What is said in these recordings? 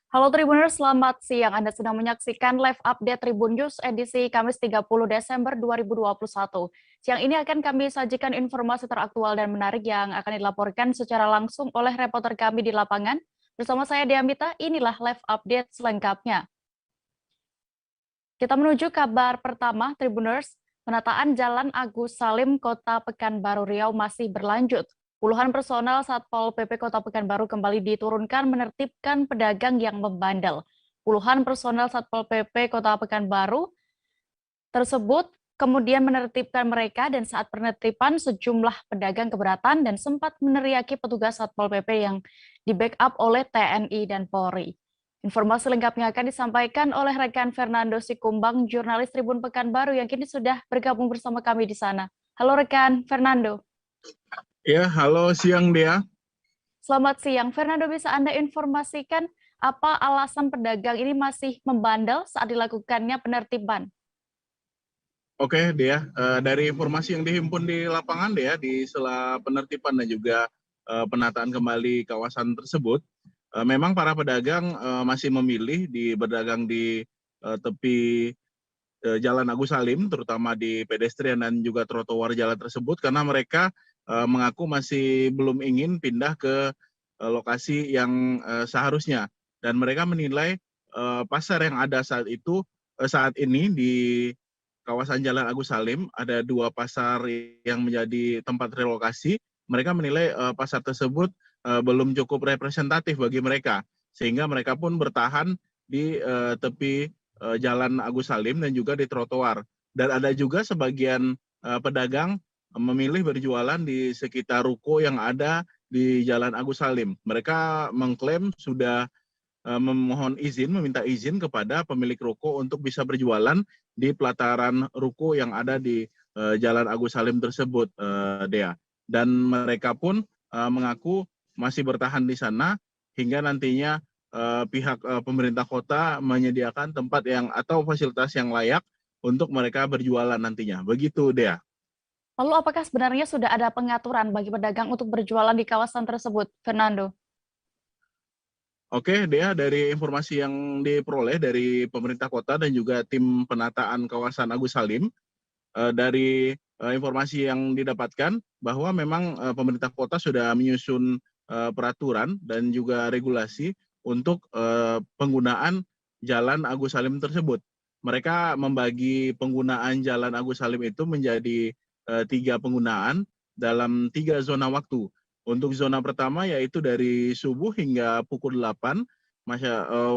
Halo Tribuners, selamat siang. Anda sedang menyaksikan live update Tribun News edisi Kamis 30 Desember 2021. Siang ini akan kami sajikan informasi teraktual dan menarik yang akan dilaporkan secara langsung oleh reporter kami di lapangan. Bersama saya Diamita, inilah live update selengkapnya. Kita menuju kabar pertama, Tribuners. Penataan Jalan Agus Salim, Kota Pekanbaru Riau masih berlanjut. Puluhan personel Satpol PP Kota Pekanbaru kembali diturunkan menertibkan pedagang yang membandel. Puluhan personel Satpol PP Kota Pekanbaru tersebut kemudian menertibkan mereka dan saat penertiban sejumlah pedagang keberatan dan sempat meneriaki petugas Satpol PP yang di-backup oleh TNI dan Polri. Informasi lengkapnya akan disampaikan oleh rekan Fernando Sikumbang, jurnalis Tribun Pekanbaru yang kini sudah bergabung bersama kami di sana. Halo rekan Fernando. Ya, halo siang Dea. Selamat siang. Fernando, bisa Anda informasikan apa alasan pedagang ini masih membandel saat dilakukannya penertiban? Oke Dea, dari informasi yang dihimpun di lapangan Dea, di sela penertiban dan juga penataan kembali kawasan tersebut, memang para pedagang masih memilih berdagang di tepi Jalan Agus Salim, terutama di pedestrian dan juga trotoar jalan tersebut, karena mereka mengaku masih belum ingin pindah ke lokasi yang seharusnya. Dan mereka menilai pasar yang ada saat ini di kawasan Jalan Agus Salim, ada dua pasar yang menjadi tempat relokasi. Mereka menilai pasar tersebut belum cukup representatif bagi mereka, sehingga mereka pun bertahan di tepi Jalan Agus Salim dan juga di trotoar. Dan ada juga sebagian pedagang memilih berjualan di sekitar ruko yang ada di Jalan Agus Salim. Mereka mengklaim sudah meminta izin kepada pemilik ruko untuk bisa berjualan di pelataran ruko yang ada di Jalan Agus Salim tersebut, Dea. Dan mereka pun mengaku masih bertahan di sana hingga nantinya pihak pemerintah kota menyediakan tempat atau fasilitas yang layak untuk mereka berjualan nantinya. Begitu, Dea. Lalu apakah sebenarnya sudah ada pengaturan bagi pedagang untuk berjualan di kawasan tersebut, Fernando? Oke, Dea, dari informasi yang diperoleh dari pemerintah kota dan juga tim penataan kawasan Agus Salim, dari informasi yang didapatkan bahwa memang pemerintah kota sudah menyusun peraturan dan juga regulasi untuk penggunaan Jalan Agus Salim tersebut. Mereka membagi penggunaan Jalan Agus Salim itu menjadi 3 penggunaan dalam 3 zona waktu. Untuk zona pertama yaitu dari subuh hingga pukul 8,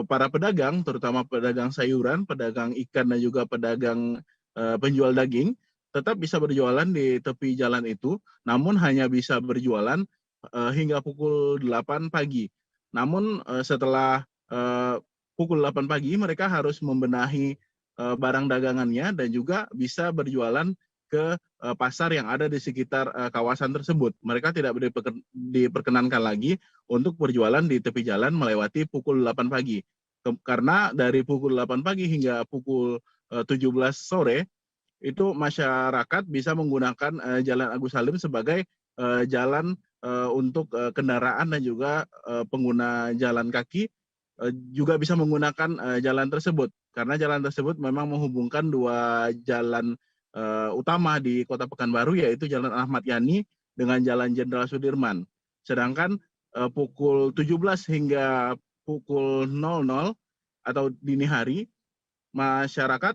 para pedagang, terutama pedagang sayuran, pedagang ikan dan juga pedagang penjual daging, tetap bisa berjualan di tepi jalan itu, namun hanya bisa berjualan hingga pukul 8 pagi. Namun setelah pukul 8 pagi mereka harus membenahi barang dagangannya dan juga bisa berjualan ke pasar yang ada di sekitar kawasan tersebut. Mereka tidak diperkenankan lagi untuk berjualan di tepi jalan melewati pukul 8 pagi. Karena dari pukul 8 pagi hingga pukul 17 sore, itu masyarakat bisa menggunakan Jalan Agus Salim sebagai jalan untuk kendaraan dan juga pengguna jalan kaki juga bisa menggunakan jalan tersebut. Karena jalan tersebut memang menghubungkan dua jalan utama di Kota Pekanbaru, yaitu Jalan Ahmad Yani dengan Jalan Jenderal Sudirman. Sedangkan pukul 17 hingga pukul 00 atau dini hari, masyarakat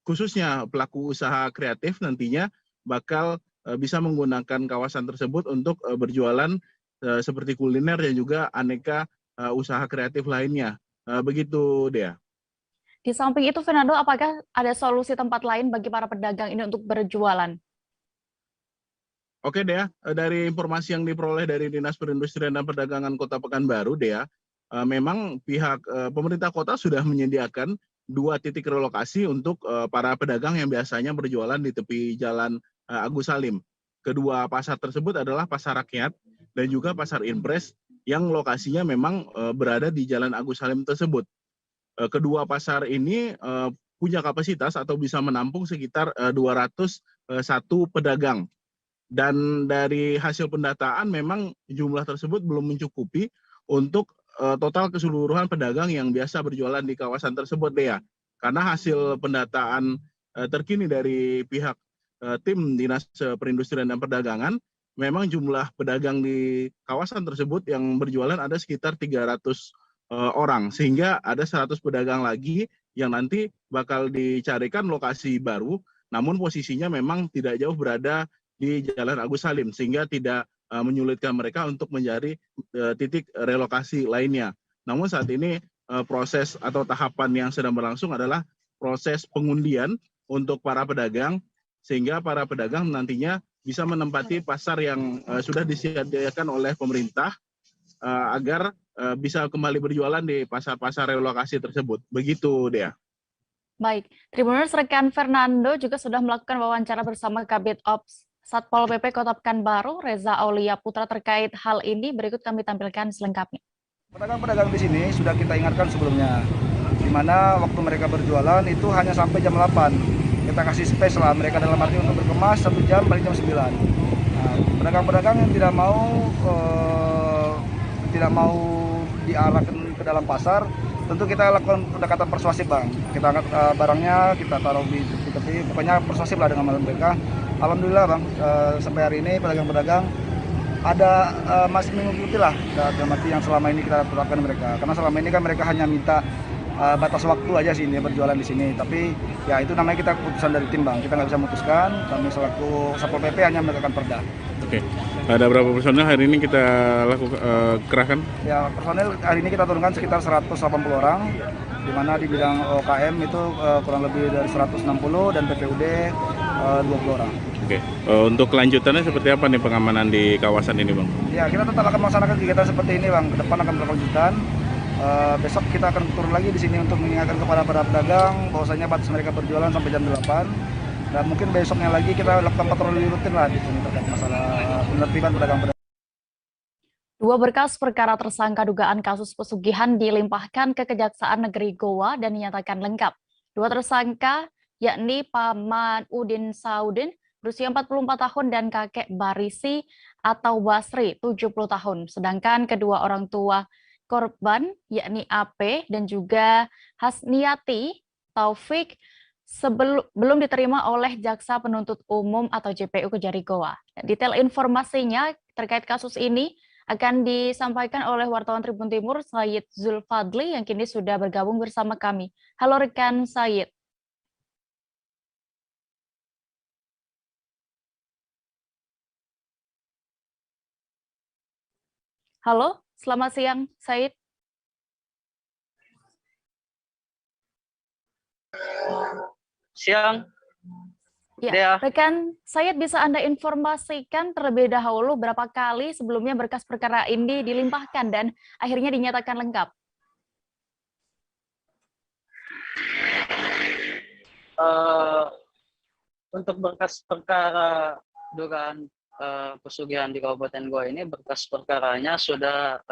khususnya pelaku usaha kreatif nantinya bakal bisa menggunakan kawasan tersebut untuk berjualan seperti kuliner dan juga aneka usaha kreatif lainnya. Begitu, Dea. Di samping itu, Fernando, apakah ada solusi tempat lain bagi para pedagang ini untuk berjualan? Oke, Dea, dari informasi yang diperoleh dari Dinas Perindustrian dan Perdagangan Kota Pekanbaru, Dea, memang pihak pemerintah kota sudah menyediakan 2 titik relokasi untuk para pedagang yang biasanya berjualan di tepi Jalan Agus Salim. Kedua pasar tersebut adalah Pasar Rakyat dan juga Pasar Impres yang lokasinya memang berada di Jalan Agus Salim tersebut. Kedua pasar ini punya kapasitas atau bisa menampung sekitar 201 pedagang. Dan dari hasil pendataan memang jumlah tersebut belum mencukupi untuk total keseluruhan pedagang yang biasa berjualan di kawasan tersebut, Dea. Karena hasil pendataan terkini dari pihak tim Dinas Perindustrian dan Perdagangan, memang jumlah pedagang di kawasan tersebut yang berjualan ada sekitar 300 orang, sehingga ada 100 pedagang lagi yang nanti bakal dicarikan lokasi baru, namun posisinya memang tidak jauh berada di Jalan Agus Salim, sehingga tidak menyulitkan mereka untuk mencari titik relokasi lainnya. Namun saat ini proses atau tahapan yang sedang berlangsung adalah proses pengundian untuk para pedagang, sehingga para pedagang nantinya bisa menempati pasar yang sudah disediakan oleh pemerintah agar bisa kembali berjualan di pasar-pasar relokasi tersebut. Begitu, Dea. Baik, Tribuners rekan Fernando juga sudah melakukan wawancara bersama Kabid Ops Satpol PP Kota Pekanbaru, Reza Aulia Putra terkait hal ini. Berikut kami tampilkan selengkapnya. Pedagang-pedagang di sini sudah kita ingatkan sebelumnya, di mana waktu mereka berjualan itu hanya sampai jam 8. Kita kasih space lah mereka dalam arti untuk berkemas 1 jam paling jam 9. Nah, pedagang-pedagang yang tidak mau diarahkan ke dalam pasar, tentu kita lakukan pendekatan persuasif, Bang. Kita angkat barangnya, kita taruh di tepi, pokoknya persuasif lah dengan mereka. Alhamdulillah, Bang, sampai hari ini pedagang-pedagang ada masih mengikuti lah dalam arti yang selama ini kita terapkan mereka. Karena selama ini kan mereka hanya minta batas waktu aja sih dia berjualan di sini. Tapi ya itu namanya kita keputusan dari tim, Bang. Kita nggak bisa memutuskan. Kami selaku Satpol PP hanya menegakkan perda. Oke. Ada berapa personel hari ini kita lakukan kerahkan? Ya, personel hari ini kita turunkan sekitar 180 orang, di mana di bidang OKM itu kurang lebih dari 160 dan PPUD 20 orang. Oke. Untuk kelanjutannya seperti apa nih pengamanan di kawasan ini, Bang? Ya, kita tetap akan melaksanakan kegiatan seperti ini, Bang. Ke depan akan berkelanjutan. Besok kita akan turun lagi di sini untuk mengingatkan kepada para pedagang bahwasanya batas mereka berjualan sampai jam 8. Dan mungkin besoknya lagi kita lakukan patroli rutin lah di sini terkait masalah penertiban pedagang-pedagang. 2 berkas perkara tersangka dugaan kasus pesugihan dilimpahkan ke Kejaksaan Negeri Goa dan dinyatakan lengkap. 2 tersangka yakni Paman Udin Saudin berusia 44 tahun dan kakek Barisi atau Basri 70 tahun. Sedangkan kedua orang tua korban yakni AP dan juga Hasniati Taufik belum diterima oleh Jaksa Penuntut Umum atau JPU Kejari Goa. Detail informasinya terkait kasus ini akan disampaikan oleh wartawan Tribun Timur, Said Zulfadli, yang kini sudah bergabung bersama kami. Halo rekan Said. Halo, selamat siang, Said. Siang. Ya, Dea. rekan Said, bisa Anda informasikan terlebih dahulu berapa kali sebelumnya berkas perkara ini dilimpahkan dan akhirnya dinyatakan lengkap? Untuk berkas perkara dugaan pesugihan di Kabupaten Goa ini, berkas perkaranya sudah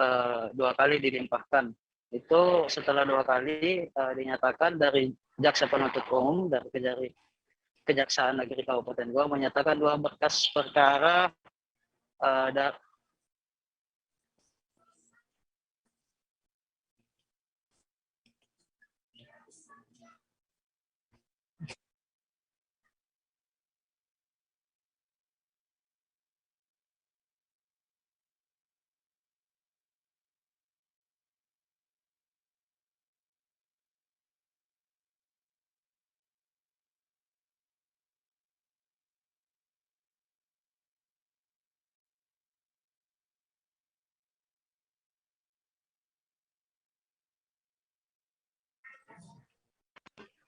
2 kali dilimpahkan. Itu setelah 2 kali dinyatakan dari Jaksa Penuntut Umum dari Kejaksaan Negeri Kabupaten Goa menyatakan 2 berkas perkara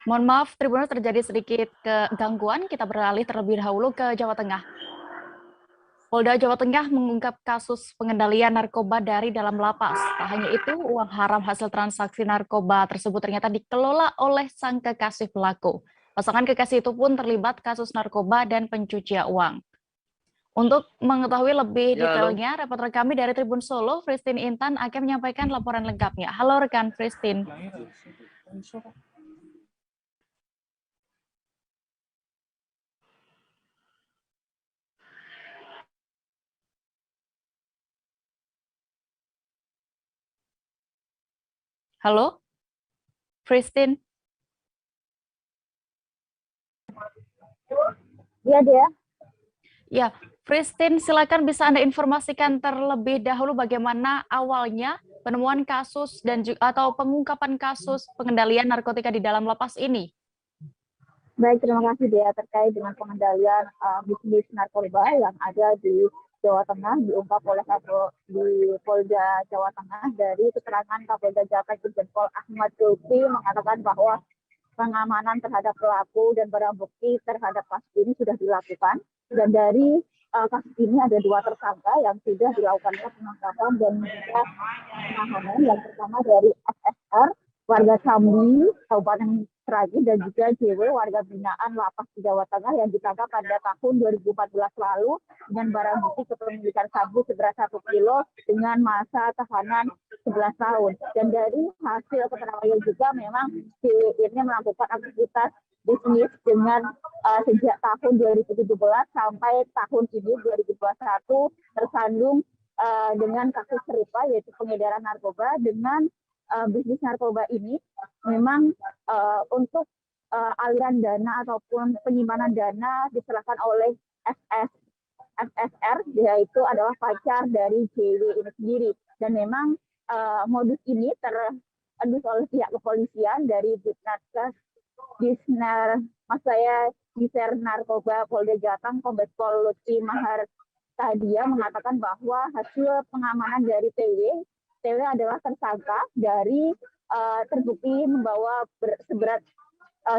Mohon maaf, Tribuners terjadi sedikit kegangguan. Kita beralih terlebih dahulu ke Jawa Tengah. Polda Jawa Tengah mengungkap kasus pengendalian narkoba dari dalam lapas. Tak hanya itu, uang haram hasil transaksi narkoba tersebut ternyata dikelola oleh sang kekasih pelaku. Pasangan kekasih itu pun terlibat kasus narkoba dan pencucian uang. Untuk mengetahui lebih detailnya, reporter kami dari Tribun Solo, Christine Intan, akan menyampaikan laporan lengkapnya. Halo rekan Christine. Halo, Christine? Iya, dia. Ya, Christine, silakan bisa Anda informasikan terlebih dahulu bagaimana awalnya penemuan kasus dan atau pengungkapan kasus pengendalian narkotika di dalam lapas ini. Baik, terima kasih dia terkait dengan pengendalian bisnis narkoba yang ada di Jawa Tengah diungkap oleh di Polda Jawa Tengah dari keterangan Kapolda Jatim Irjen Pol Ahmad Lutfi mengatakan bahwa pengamanan terhadap pelaku dan barang bukti terhadap kasus ini sudah dilakukan dan dari kasus ini ada 2 tersangka yang sudah dilakukan penangkapan dan juga penahanan. Yang pertama dari SSR warga Cambi, Kabupaten Sragen, dan juga JW warga binaan lapas di Jawa Tengah yang ditangkap pada tahun 2014 lalu dengan barang bukti kepemilikan sabu seberat 1 kilo dengan masa tahanan 11 tahun. Dan dari hasil keterangan juga memang JW ini melakukan aktivitas bisnis dengan sejak tahun 2017 sampai tahun ini 2021 tersandung dengan kasus serupa yaitu pengedaran narkoba. Dengan bisnis narkoba ini memang untuk aliran dana ataupun penyimpanan dana diserahkan oleh FSR, yaitu adalah pacar dari JW ini sendiri. Dan memang modus ini terendus oleh pihak kepolisian dari Disner Narkoba Polda Jateng, Kombes Pol Lutfi Mahartadia mengatakan bahwa hasil pengamanan dari TW adalah tersangka dari terbukti membawa seberat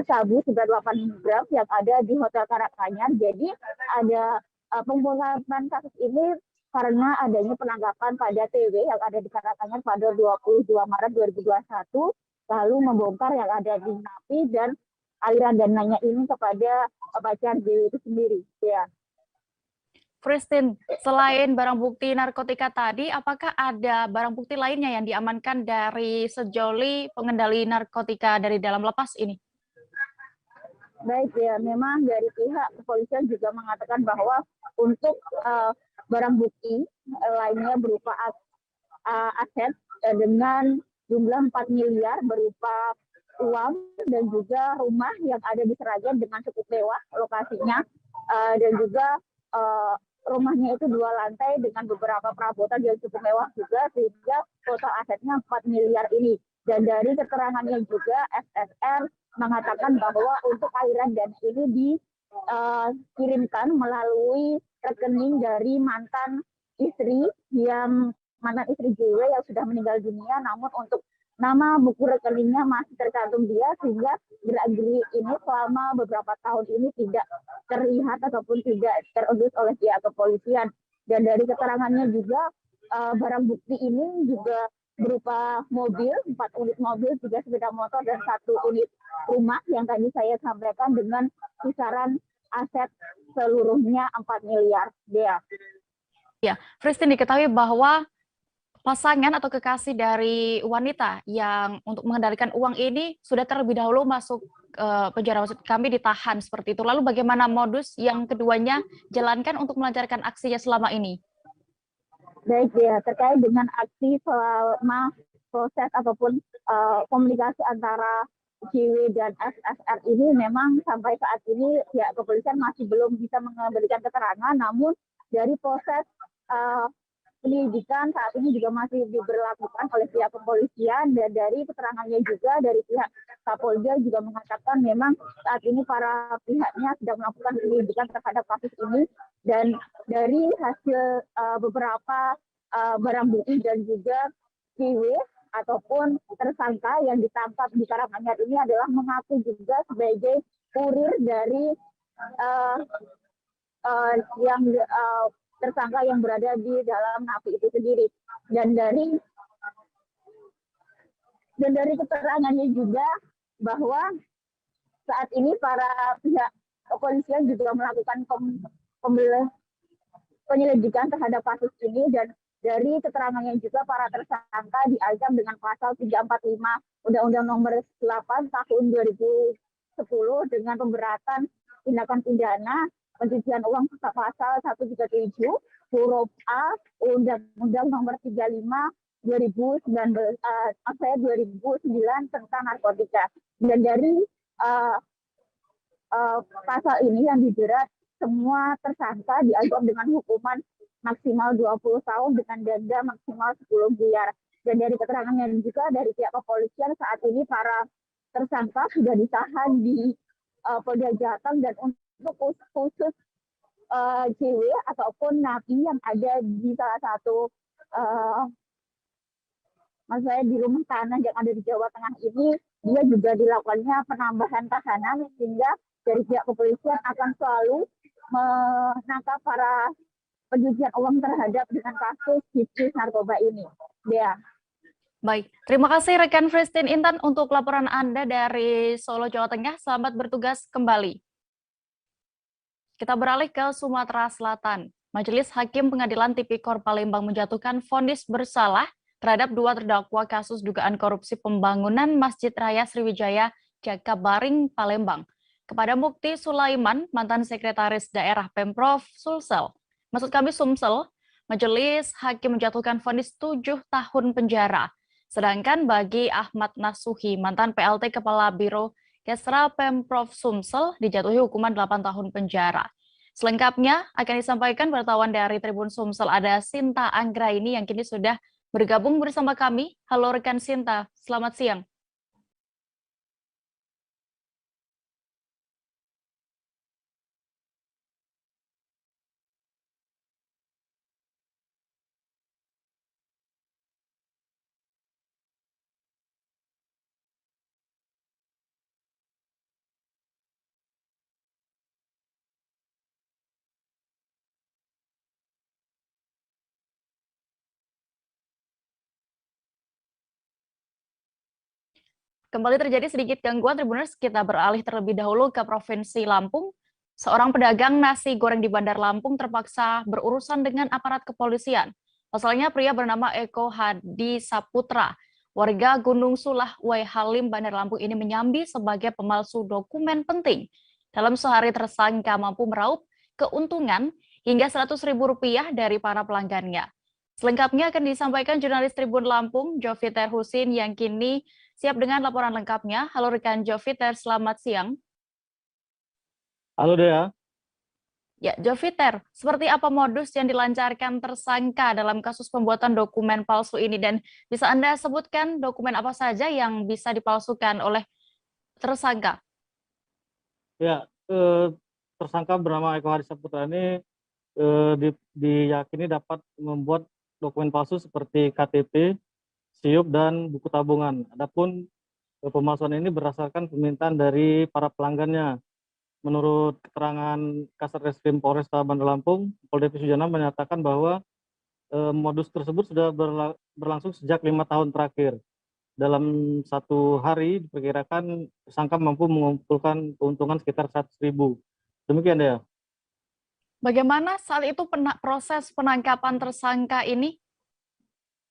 sabu seberat 8 gram yang ada di Hotel Karanganyar. Jadi ada pengungkapan kasus ini karena adanya penangkapan pada TW yang ada di Karanganyar pada 22 Maret 2021, lalu membongkar yang ada di napi dan aliran dananya ini kepada pacar JW itu sendiri. Ya. Christine, selain barang bukti narkotika tadi, apakah ada barang bukti lainnya yang diamankan dari sejoli pengendali narkotika dari dalam lapas ini? Baik ya, memang dari pihak kepolisian juga mengatakan bahwa untuk barang bukti lainnya berupa aset dengan jumlah 4 miliar berupa uang dan juga rumah yang ada di Sragen dengan cukup mewah lokasinya, dan juga rumahnya itu 2 lantai dengan beberapa perabotan yang cukup mewah juga, sehingga total asetnya 4 miliar ini. Dan dari keterangannya juga SSR mengatakan bahwa untuk aliran dana ini dikirimkan melalui rekening dari mantan istri JW yang sudah meninggal dunia, namun untuk nama buku rekeningnya masih tercantum dia, sehingga gerak-gerik ini selama beberapa tahun ini tidak terlihat ataupun tidak terendus oleh pihak kepolisian. Dan dari keterangannya juga barang bukti ini juga berupa mobil, 4 unit mobil, 3 sepeda motor, dan 1 unit rumah yang tadi saya sampaikan dengan kisaran aset seluruhnya 4 miliar. Ya, Christine, diketahui bahwa pasangan atau kekasih dari wanita yang untuk mengendalikan uang ini sudah terlebih dahulu masuk penjara, maksud kami ditahan seperti itu. Lalu bagaimana modus yang keduanya jalankan untuk melancarkan aksinya selama ini? Baik ya, terkait dengan aksi selama proses ataupun komunikasi antara JW dan SSR ini, memang sampai saat ini pihak kepolisian masih belum bisa memberikan keterangan, namun dari proses penyelidikan saat ini juga masih diberlakukan oleh pihak kepolisian. Dan dari keterangannya juga dari pihak Kapolda juga mengatakan memang saat ini para pihaknya sedang melakukan penyelidikan terhadap kasus ini, dan dari hasil beberapa barang bukti dan juga JW ataupun tersangka yang ditangkap di Karanganyar ini adalah mengaku juga sebagai kurir dari tersangka yang berada di dalam napi itu sendiri. Dan dari keterangannya juga bahwa saat ini para pihak kepolisian juga melakukan penyelidikan terhadap kasus ini, dan dari keterangannya juga para tersangka diancam dengan pasal 345 Undang-Undang Nomor 8 Tahun 2010 dengan pemberatan tindakan pidana pencucian uang pasal 137 huruf A Undang-Undang Nomor 35 2019 saya 2009 tentang narkotika. Dan dari pasal ini yang dijerat semua tersangka diancam dengan hukuman maksimal 20 tahun dengan denda maksimal 10 miliar. Dan dari keterangannya juga dari pihak kepolisian saat ini para tersangka sudah ditahan di Polda Jateng, dan untuk khusus JW ataupun napi yang ada di salah satu maksudnya di rumah tahanan yang ada di Jawa Tengah ini, dia juga dilakukannya penambahan tahanan, sehingga dari pihak kepolisian akan selalu menangkap para pencucian uang terhadap dengan kasus bisnis narkoba ini. Dea. Baik, terima kasih rekan Christine Intan untuk laporan Anda dari Solo, Jawa Tengah. Selamat bertugas kembali. Kita beralih ke Sumatera Selatan. Majelis Hakim Pengadilan Tipikor Palembang menjatuhkan vonis bersalah terhadap 2 terdakwa kasus dugaan korupsi pembangunan Masjid Raya Sriwijaya Jakabaring, Palembang. Kepada Mukti Sulaiman, mantan sekretaris daerah Pemprov Sulsel, Sumsel, Majelis Hakim menjatuhkan vonis 7 tahun penjara. Sedangkan bagi Ahmad Nasuhi, mantan PLT Kepala Biro Kesra Pemprov Sumsel, dijatuhi hukuman 8 tahun penjara. Selengkapnya akan disampaikan wartawan dari Tribun Sumsel, ada Sinta Anggraini yang kini sudah bergabung bersama kami. Halo rekan Sinta, selamat siang. Kembali terjadi sedikit gangguan, Tribuners. Kita beralih terlebih dahulu ke Provinsi Lampung. Seorang pedagang nasi goreng di Bandar Lampung terpaksa berurusan dengan aparat kepolisian. Pasalnya pria bernama Eko Hadi Saputra, warga Gunung Sulah, Wai Halim, Bandar Lampung ini menyambi sebagai pemalsu dokumen penting. Dalam sehari tersangka mampu meraup keuntungan hingga Rp100.000 dari para pelanggannya. Selengkapnya akan disampaikan jurnalis Tribun Lampung, Joviter Husin, yang kini siap dengan laporan lengkapnya. Halo rekan Joviter, selamat siang. Halo Dea. Ya, Joviter, seperti apa modus yang dilancarkan tersangka dalam kasus pembuatan dokumen palsu ini? Dan bisa Anda sebutkan dokumen apa saja yang bisa dipalsukan oleh tersangka? Ya, tersangka bernama Eko Hadi Saputra ini diyakini dapat membuat dokumen palsu seperti KTP, SIUP, dan buku tabungan. Adapun pemalsuan ini berdasarkan permintaan dari para pelanggannya. Menurut keterangan Kasat Reskrim Polresta Bandar Lampung, Pol Devi Sujana menyatakan bahwa modus tersebut sudah berlangsung sejak 5 tahun terakhir. Dalam satu hari diperkirakan tersangka mampu mengumpulkan keuntungan sekitar 100.000. Demikian ya. Bagaimana saat itu proses penangkapan tersangka ini?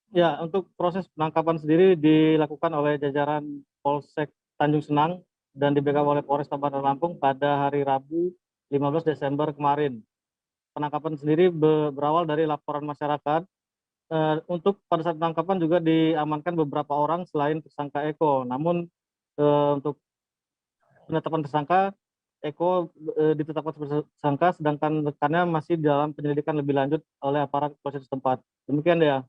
Ya, untuk proses penangkapan sendiri dilakukan oleh jajaran Polsek Tanjung Senang dan di-backup oleh Polresta Bandar Lampung pada hari Rabu 15 Desember kemarin. Penangkapan sendiri berawal dari laporan masyarakat. Untuk pada saat penangkapan juga diamankan beberapa orang selain tersangka Eko. Namun untuk penetapan tersangka, Eko ditetapkan sebagai tersangka, sedangkan rekannya masih dalam penyelidikan lebih lanjut oleh aparat polisi setempat. Demikian ya.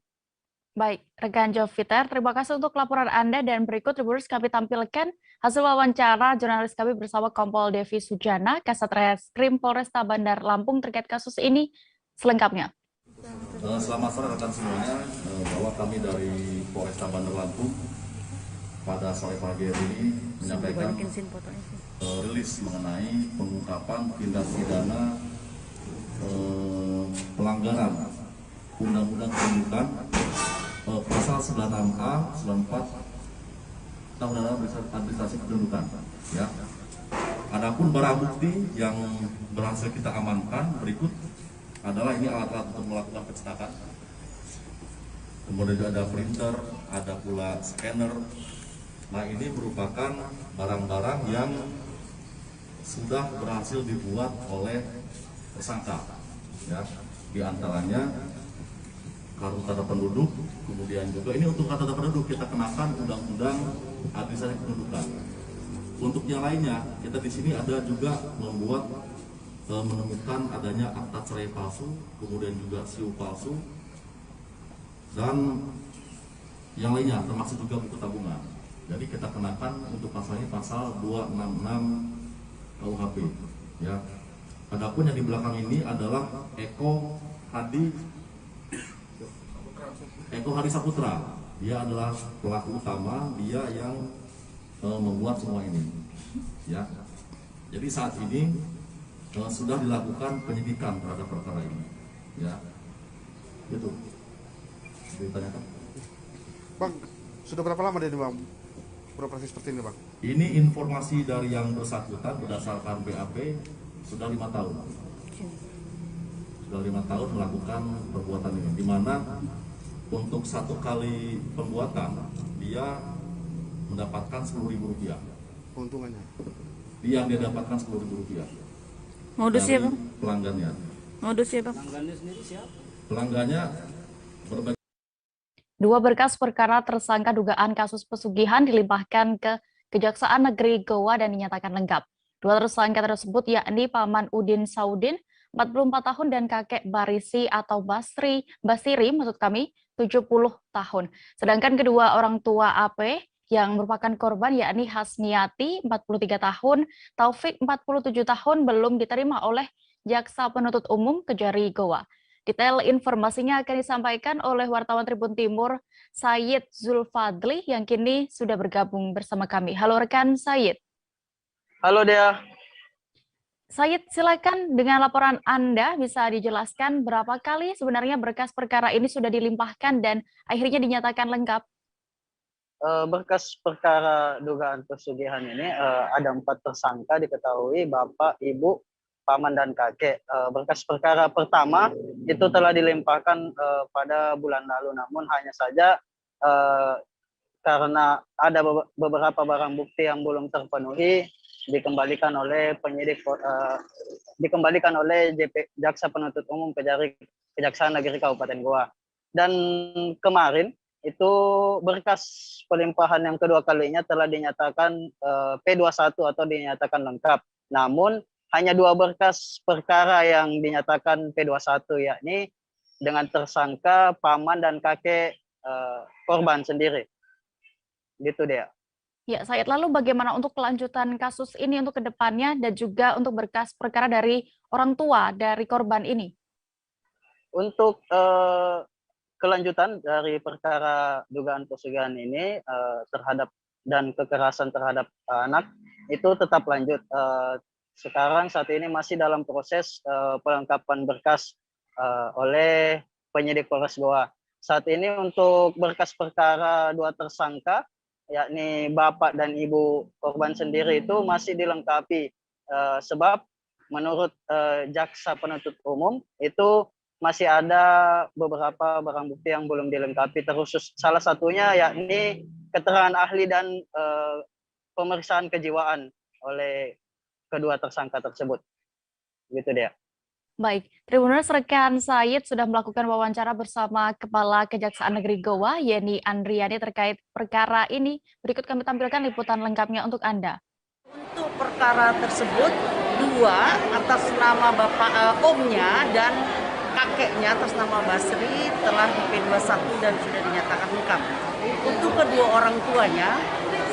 Baik, rekan Joviter, terima kasih untuk laporan Anda, dan berikut Tribuners kami tampilkan hasil wawancara jurnalis kami bersama Kompol Devi Sujana, Kasat Reskrim Polresta Bandar Lampung terkait kasus ini selengkapnya. Selamat sore rekan semuanya, bahwa kami dari Polresta Bandar Lampung pada sore pagi hari ini menyampaikan rilis mengenai pengungkapan tindak pidana pelanggaran Undang-Undang Kependudukan pasal 96A, 94 Undang-Undang Administrasi Kependudukan. Ya. Adapun barang bukti yang berhasil kita amankan berikut adalah ini alat-alat untuk melakukan pencetakan. Kemudian juga ada printer, ada pula scanner. Nah, ini merupakan barang-barang yang sudah berhasil dibuat oleh tersangka. Ya, di antaranya kartu tanda penduduk, kemudian juga ini untuk kartu tanda penduduk kita kenakan undang-undang administrasi kependudukan. Untuk yang lainnya, kita di sini ada juga menemukan adanya akta cerai palsu, kemudian juga SIU palsu, dan yang lainnya termasuk juga buku tabungan. Jadi kita kenakan untuk pasal ini pasal 266 KUHP. Ya. Adapun yang di belakang ini adalah Eko Hadi Saputra. Dia adalah pelaku utama, dia yang membuat semua ini. Ya. Jadi saat ini sudah dilakukan penyidikan terhadap perkara ini. Ya. Gitu. Ditanyakan. Bang, sudah berapa lama dia Bang beroperasi seperti ini Bang? Ini informasi dari yang bersangkutan berdasarkan BAP sudah 5 tahun. Sudah 5 tahun melakukan perbuatan ini, di mana untuk 1 kali pembuatan dia mendapatkan Rp10.000. Keuntungannya? Dia dapatkan Rp10.000. Modusnya Bang? Pelanggannya. Modusnya Bang? Pelanggannya sendiri siapa? Pelanggannya berbagai. 2 berkas perkara tersangka dugaan kasus pesugihan dilimpahkan ke Kejaksaan Negeri Goa dan dinyatakan lengkap. 2 tersangka tersebut yakni Paman Udin Saudin, 44 tahun, dan kakek Barisi atau Basiri, 70 tahun. Sedangkan kedua orang tua AP yang merupakan korban yakni Hasniati, 43 tahun, Taufik, 47 tahun, belum diterima oleh Jaksa Penuntut Umum Kejari Goa. Detail informasinya akan disampaikan oleh wartawan Tribun Timur, Said Zulfadli, yang kini sudah bergabung bersama kami. Halo rekan Said. Halo Dea. Said, silakan dengan laporan Anda bisa dijelaskan berapa kali sebenarnya berkas perkara ini sudah dilimpahkan dan akhirnya dinyatakan lengkap? Berkas perkara dugaan pesugihan ini ada 4 tersangka diketahui Bapak, Ibu, Paman, dan kakek. Berkas perkara pertama itu telah dilimpahkan pada bulan lalu, namun hanya saja karena ada beberapa barang bukti yang belum terpenuhi dikembalikan oleh penyidik, dikembalikan oleh Jaksa Penuntut Umum Kejaksaan Negeri Kabupaten Goa. Dan kemarin itu berkas pelimpahan yang kedua kalinya telah dinyatakan P21 atau dinyatakan lengkap. Namun hanya 2 berkas perkara yang dinyatakan P21, yakni dengan tersangka paman dan kakek korban sendiri. Gitu dia. Ya, Said, lalu bagaimana untuk kelanjutan kasus ini untuk kedepannya dan juga untuk berkas perkara dari orang tua dari korban ini? Untuk kelanjutan dari perkara dugaan pesugihan ini terhadap dan kekerasan terhadap anak itu tetap lanjut. Sekarang saat ini masih dalam proses pelengkapan berkas oleh penyidik Polres Goa. Saat ini untuk berkas perkara 2 tersangka, yakni bapak dan ibu korban sendiri itu masih dilengkapi. Sebab menurut Jaksa Penuntut Umum itu masih ada beberapa barang bukti yang belum dilengkapi, terkhusus salah satunya yakni keterangan ahli dan pemeriksaan kejiwaan oleh kedua tersangka tersebut. Gitu dia. Baik, Tribuners, rekan Said sudah melakukan wawancara bersama Kepala Kejaksaan Negeri Goa, Yeni Andriani, terkait perkara ini. Berikut kami tampilkan liputan lengkapnya untuk Anda. Untuk perkara tersebut, 2 atas nama bapak omnya dan kakeknya atas nama Basri telah di P21 dan sudah dinyatakan lengkap. Untuk kedua orang tuanya,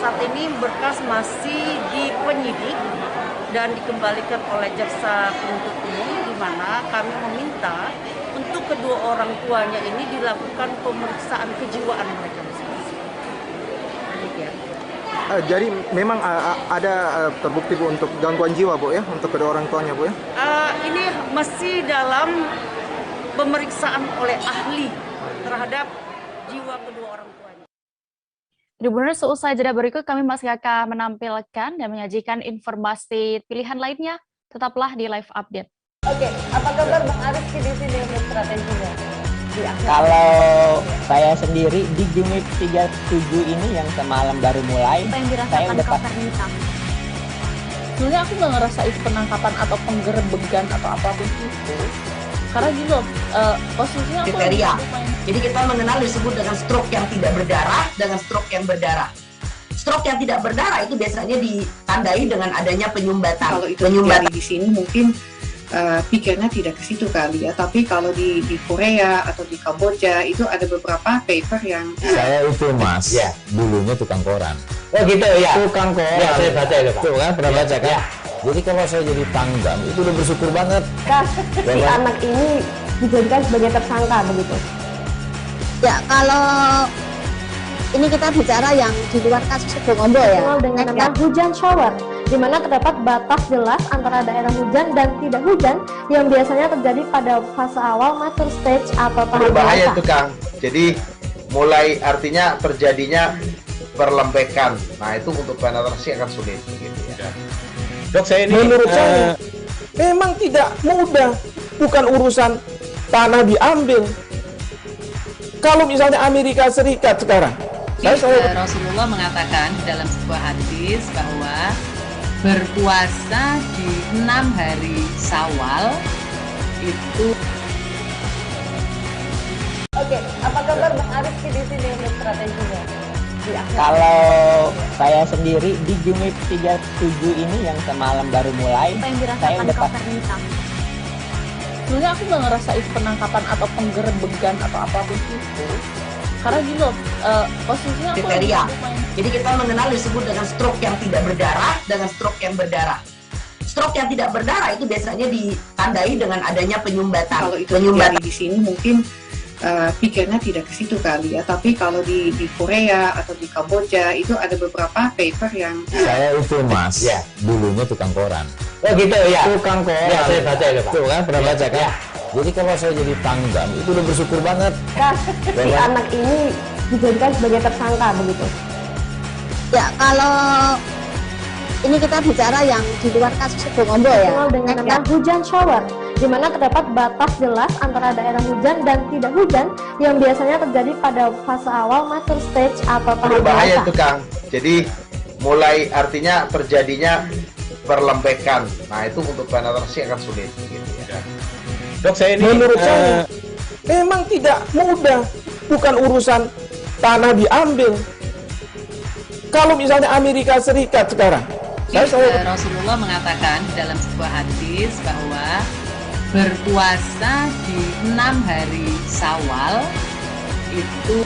saat ini berkas masih di penyidik dan dikembalikan oleh Jaksa Penuntut Umum, di mana kami meminta untuk kedua orang tuanya ini dilakukan pemeriksaan kejiwaan mereka masing-masing. Jadi memang ada terbukti Bu untuk gangguan jiwa Bu ya, untuk kedua orang tuanya Bu ya? Ini masih dalam pemeriksaan oleh ahli terhadap jiwa kedua orang tuanya. Tribuners, seusai jeda berikut kami masih akan menampilkan dan menyajikan informasi pilihan lainnya. Tetaplah di live update. Oke, apa kabar Bang Arif di sini untuk strateginya? Kalau saya sendiri di Gimik 37 ini yang semalam baru mulai, saya udah pasti. Sebenarnya aku nggak ngerasa itu penangkapan atau penggerebegan atau apapun itu. Karena gini loh, posisinya aku kriteria. Jadi kita mengenal disebut dengan stroke yang tidak berdarah dengan stroke yang berdarah. Stroke yang tidak berdarah itu biasanya ditandai dengan adanya penyumbatan. Kalau itu terjadi di sini mungkin pikirnya tidak ke situ kali ya, tapi kalau di Korea atau di Kamboja itu ada beberapa paper yang saya itu mas, ya, dulunya tukang koran. Oh gitu ya. Tukang koran. Ya, saya baca itu Pak. Tuh kan, pernah baca kan? Ya. Jadi kalau saya jadi tanggam itu udah bersyukur banget. Si anak ini dijadikan sebagai tersangka begitu. Ya, kalau ini kita bicara yang di luar kasus Bongombo ya. Dengan nama hujan shower, di mana terdapat batas jelas antara daerah hujan dan tidak hujan yang biasanya terjadi pada fase awal mature stage atau tahap berbahaya dewasa. itu Kang. Jadi mulai artinya terjadinya perlembekan. Nah itu untuk penetrasi akan sulit gitu ya. Dok, saya ini menurut saya memang tidak mudah, bukan urusan tanah diambil. Kalau misalnya Amerika Serikat sekarang, Rasulullah mengatakan dalam sebuah hadis bahwa berpuasa di 6 hari Syawal itu. Oke, apa kabar Bang Arifki di sini untuk strateginya? Kalau saya sendiri di Jumip 37 ini yang semalam baru mulai, saya udah pas. Sebenarnya aku nggak ngerasa itu penangkapan atau penggerebegan atau apapun itu. Karena gini loh, posisinya aku kriteria. Jadi kita mengenal disebut dengan stroke yang tidak berdarah dengan stroke yang berdarah. Stroke yang tidak berdarah itu biasanya ditandai dengan adanya penyumbatan. Kalau itu terjadi di sini mungkin pikirnya tidak ke situ kali ya, tapi kalau di Korea atau di Kamboja itu ada beberapa paper yang saya itu mas, ya, dulunya tukang koran. Oh gitu ya. Tukang koran. Ya, saya baca itu Pak. Tuh kan, pernah baca kan? Ya. Jadi kalau saya jadi tanggam itu udah bersyukur banget. Si anak ini dijadikan sebagai tersangka begitu. Ya, kalau ini kita bicara yang di luar kasus Bongombo ya. Dengan nama hujan shower, di mana terdapat batas jelas antara daerah hujan dan tidak hujan yang biasanya terjadi pada fase awal mature stage atau tahap berbahaya dewasa. itu Kang. Jadi mulai artinya terjadinya perlembekan. Nah itu untuk penetrasi akan sulit gitu ya. Dok, saya ini menurut saya memang tidak mudah, bukan urusan tanah diambil. Kalau misalnya Amerika Serikat sekarang, Rasulullah mengatakan dalam sebuah hadis bahwa berpuasa di 6 hari Syawal itu.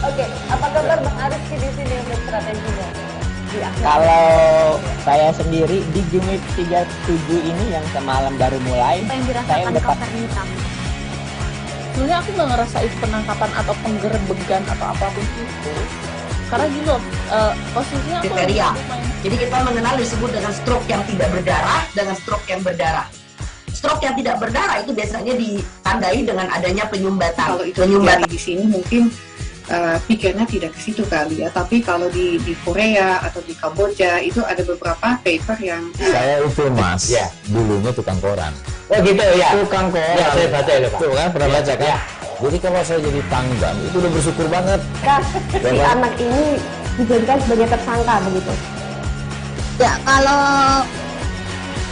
Oke, apa kabar Bang Arifki di sini untuk strateginya? Kalau saya sendiri di Jumip 37 ini yang semalam baru mulai, saya udah pas. Sebenarnya aku nggak ngerasa itu penangkapan atau penggerebegan atau apapun itu. Karena gini loh, posisinya aku kriteria. Jadi kita mengenal disebut dengan stroke yang tidak berdarah dengan stroke yang berdarah. Stroke yang tidak berdarah itu biasanya ditandai dengan adanya penyumbatan. Kalau itu terjadi di sini mungkin pikirnya tidak ke situ kali ya, tapi kalau di Korea atau di Kamboja itu ada beberapa paper yang saya itu mas, ya, dulunya tukang koran. Oh gitu ya. Tukang koran. Ya, saya baca itu Pak. Tuh kan, pernah baca kan? Ya. Jadi kalau saya jadi tanggam itu udah bersyukur banget. Si anak ini dijadikan sebagai tersangka begitu. Ya, kalau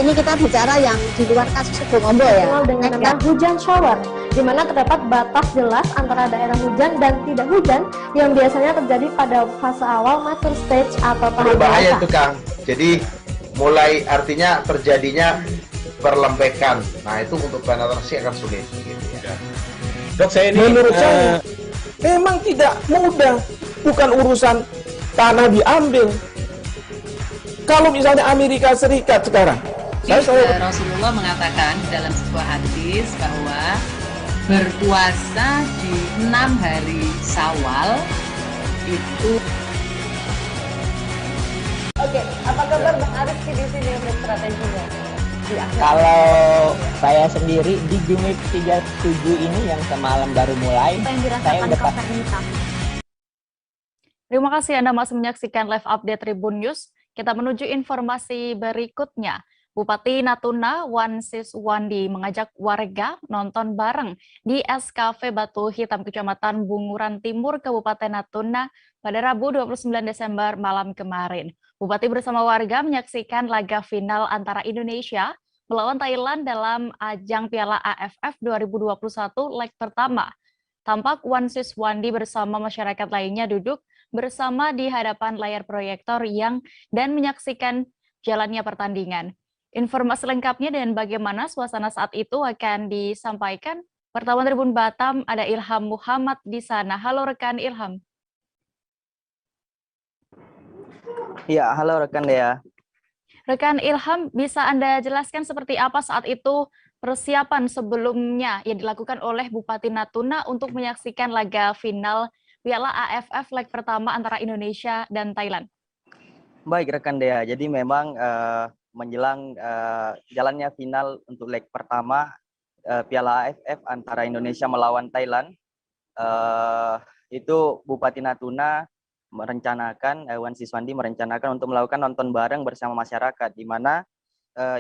ini kita bicara yang di luar kasus Bongombo ya. Dengan nama hujan shower, di mana terdapat batas jelas antara daerah hujan dan tidak hujan yang biasanya terjadi pada fase awal mature stage atau tahap berbahaya dewasa. itu Kang. Jadi mulai artinya terjadinya perlembekan. Nah itu untuk penetrasi akan sulit gitu ya. Dok, saya ini menurut saya memang tidak mudah, bukan urusan tanah diambil. Kalau misalnya Amerika Serikat sekarang, Rasulullah mengatakan dalam sebuah hadis bahwa berpuasa di 6 hari Syawal itu. Oke, apa kabar Bang Arifki di sini untuk strateginya? Kalau saya sendiri di Jumip 37 ini yang semalam baru mulai, saya udah pas. Terima kasih Anda masih menyaksikan live update Tribun News. Kita menuju informasi berikutnya. Bupati Natuna Wan Siswandi mengajak warga nonton bareng di SKV Batu Hitam Kecamatan Bunguran Timur Kabupaten Natuna pada Rabu 29 Desember malam kemarin. Bupati bersama warga menyaksikan laga final antara Indonesia melawan Thailand dalam ajang Piala AFF 2021 leg pertama. Tampak Wan Siswandi bersama masyarakat lainnya duduk bersama di hadapan layar proyektor dan menyaksikan jalannya pertandingan. Informasi lengkapnya dan bagaimana suasana saat itu akan disampaikan. Wartawan Tribun Batam ada Ilham Muhammad di sana. Halo rekan Ilham. Ya, halo rekan Dea. Rekan Ilham, bisa Anda jelaskan seperti apa saat itu persiapan sebelumnya yang dilakukan oleh Bupati Natuna untuk menyaksikan laga final Piala AFF leg pertama antara Indonesia dan Thailand? Baik rekan Dea, jadi memang menjelang jalannya final untuk leg pertama Piala AFF antara Indonesia melawan Thailand, itu Bupati Natuna merencanakan, Wan Siswandi merencanakan untuk melakukan nonton bareng bersama masyarakat, di mana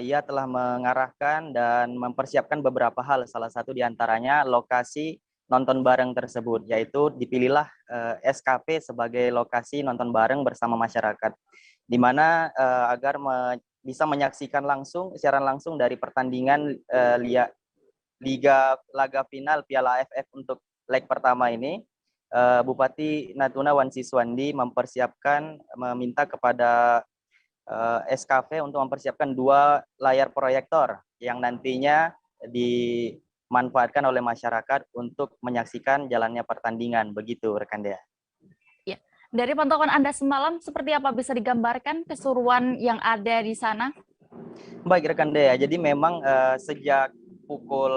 ia telah mengarahkan dan mempersiapkan beberapa hal, salah satu diantaranya lokasi nonton bareng tersebut, yaitu dipilihlah SKP sebagai lokasi nonton bareng bersama masyarakat, di mana agar bisa menyaksikan siaran langsung dari pertandingan laga final Piala AFF untuk leg pertama ini. Bupati Natuna Wan Siswandi meminta kepada SKP untuk mempersiapkan 2 layar proyektor yang nantinya dimanfaatkan oleh masyarakat untuk menyaksikan jalannya pertandingan. Begitu rekan Dea. Ya. Dari pantauan Anda semalam, seperti apa bisa digambarkan keseruan yang ada di sana? Baik rekan Dea, jadi memang sejak pukul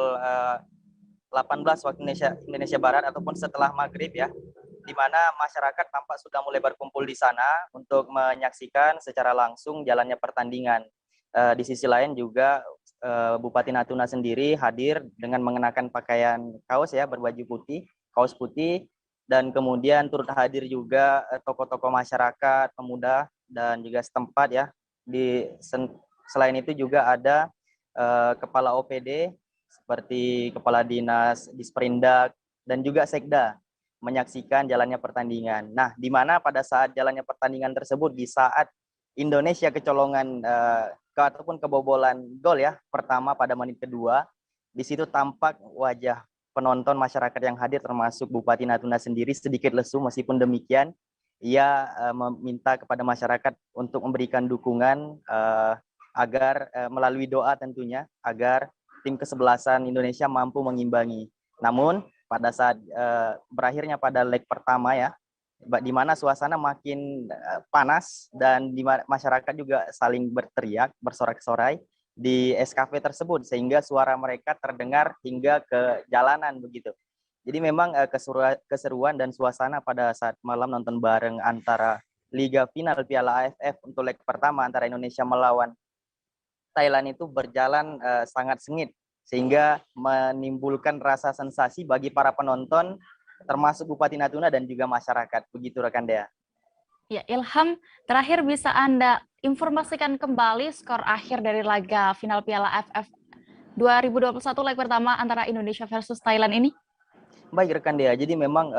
18 waktu Indonesia Barat ataupun setelah maghrib ya, di mana masyarakat tampak sudah mulai berkumpul di sana untuk menyaksikan secara langsung jalannya pertandingan. Di sisi lain juga Bupati Natuna sendiri hadir dengan mengenakan pakaian kaos ya, berbaju putih, kaos putih, dan kemudian turut hadir juga tokoh-tokoh masyarakat, pemuda dan juga setempat ya. Selain itu juga ada kepala OPD seperti Kepala Dinas Disperindak dan juga Sekda menyaksikan jalannya pertandingan. Nah, di mana pada saat jalannya pertandingan tersebut, di saat Indonesia kecolongan ataupun kebobolan gol ya pertama pada menit kedua, di situ tampak wajah penonton masyarakat yang hadir termasuk Bupati Natuna sendiri sedikit lesu. Meskipun demikian, ia meminta kepada masyarakat untuk memberikan dukungan agar melalui doa tentunya agar tim kesebelasan Indonesia mampu mengimbangi. Namun pada saat berakhirnya pada leg pertama ya, di mana suasana makin panas dan di masyarakat juga saling berteriak, bersorak-sorai di SKP tersebut sehingga suara mereka terdengar hingga ke jalanan begitu. Jadi memang keseruan dan suasana pada saat malam nonton bareng antara Liga Final Piala AFF untuk leg pertama antara Indonesia melawan Thailand itu berjalan sangat sengit sehingga menimbulkan rasa sensasi bagi para penonton termasuk Bupati Natuna dan juga masyarakat. Begitu rekan Dea. Ya, Ilham, terakhir bisa Anda informasikan kembali skor akhir dari laga final Piala AFF 2021 leg pertama antara Indonesia versus Thailand ini? Baik rekan Dea, jadi memang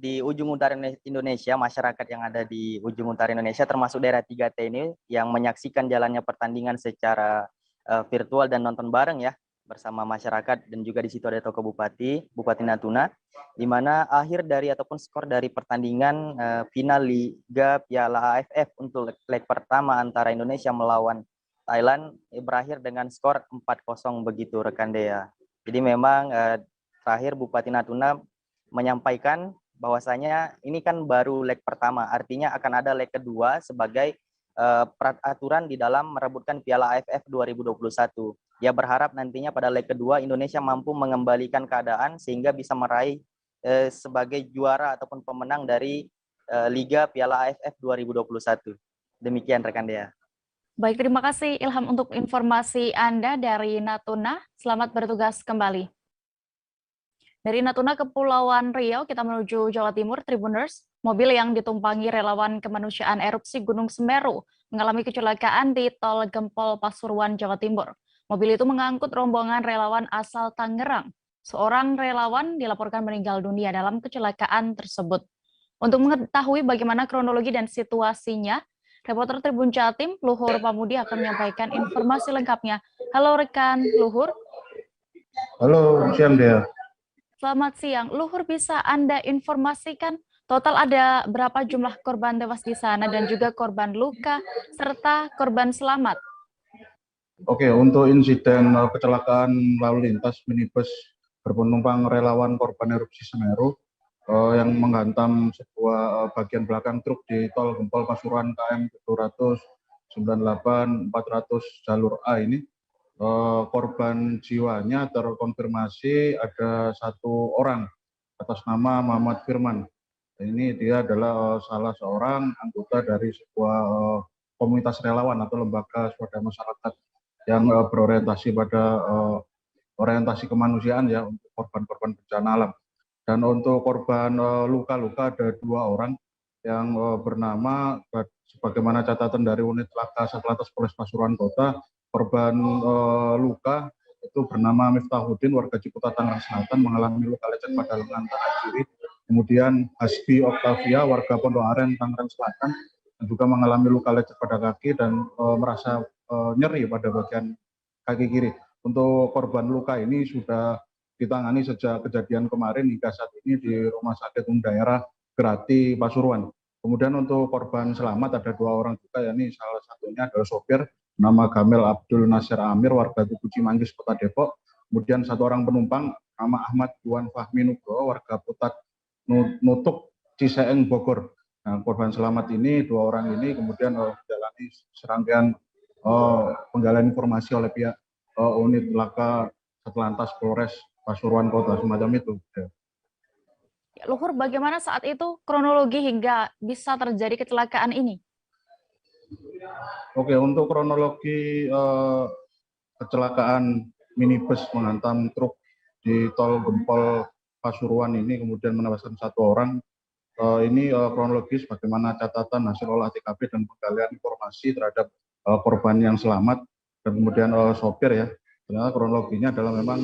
di ujung utara Indonesia, masyarakat yang ada di ujung utara Indonesia termasuk daerah 3T ini yang menyaksikan jalannya pertandingan secara virtual dan nonton bareng ya bersama masyarakat, dan juga di situ ada tokoh Bupati Natuna, di mana akhir dari ataupun skor dari pertandingan final Liga Piala AFF untuk leg pertama antara Indonesia melawan Thailand berakhir dengan skor 4-0 begitu rekan Dea. Jadi memang terakhir Bupati Natuna menyampaikan bahwasanya ini kan baru leg pertama, artinya akan ada leg kedua sebagai peraturan di dalam merebutkan Piala AFF 2021. Dia berharap nantinya pada leg kedua Indonesia mampu mengembalikan keadaan sehingga bisa meraih sebagai juara ataupun pemenang dari Liga Piala AFF 2021. Demikian rekan Dea. Baik, terima kasih Ilham untuk informasi Anda dari Natuna. Selamat bertugas kembali. Dari Natuna ke Kepulauan Riau, kita menuju Jawa Timur, Tribuners. Mobil yang ditumpangi relawan kemanusiaan erupsi Gunung Semeru mengalami kecelakaan di Tol Gempol, Pasuruan, Jawa Timur. Mobil itu mengangkut rombongan relawan asal Tangerang. Seorang relawan dilaporkan meninggal dunia dalam kecelakaan tersebut. Untuk mengetahui bagaimana kronologi dan situasinya, Reporter Tribun Jatim, Luhur Pamudi akan menyampaikan informasi lengkapnya. Halo rekan Luhur. Halo, siang Dea. Selamat siang. Luhur, bisa Anda informasikan total ada berapa jumlah korban tewas di sana dan juga korban luka serta korban selamat? Oke, untuk insiden kecelakaan lalu lintas minibus berpenumpang relawan korban erupsi Semeru yang menghantam sebuah bagian belakang truk di tol Gempol Pasuruan KM 798 400 jalur A ini, korban jiwanya terkonfirmasi ada 1 orang atas nama Muhammad Firman. Ini dia adalah salah seorang anggota dari sebuah komunitas relawan atau lembaga swadaya masyarakat yang berorientasi pada orientasi kemanusiaan ya untuk korban-korban bencana alam. Dan untuk korban luka-luka ada 2 orang yang bernama, sebagaimana catatan dari unit laka Satlantas Polres Pasuruan Kota, korban luka itu bernama Miftahuddin, warga Ciputat, Tangerang Selatan, mengalami luka lecet pada lengan tangan kiri. Kemudian Hasbi Octavia, warga Pondok Aren, Tangerang Selatan, juga mengalami luka lecet pada kaki dan merasa nyeri pada bagian kaki kiri. Untuk korban luka ini sudah ditangani sejak kejadian kemarin hingga saat ini di Rumah Sakit Umum Daerah Grati Pasuruan. Kemudian untuk korban selamat ada 2 orang juga, yakni salah satunya adalah sopir nama Gamel Abdul Nasir Amir, warga Tugu Cimanggis, Kota Depok. Kemudian 1 orang penumpang nama Ahmad Yuwan Fahmi Nugroho, warga Putat Nutuk Ciseeng, Bogor. Nah, korban selamat ini 2 orang ini kemudian menjalani serangkaian penggalian informasi oleh pihak unit laka Satlantas Polres Pasuruan Kota, semacam itu. Ya, Luhur, bagaimana saat itu kronologi hingga bisa terjadi kecelakaan ini? Oke, untuk kronologi kecelakaan minibus menghantam truk di tol Gempol Pasuruan ini kemudian menewaskan 1 orang. Ini kronologis bagaimana catatan hasil olah TKP dan penggalian informasi terhadap korban yang selamat dan kemudian sopir ya. Ternyata kronologinya adalah memang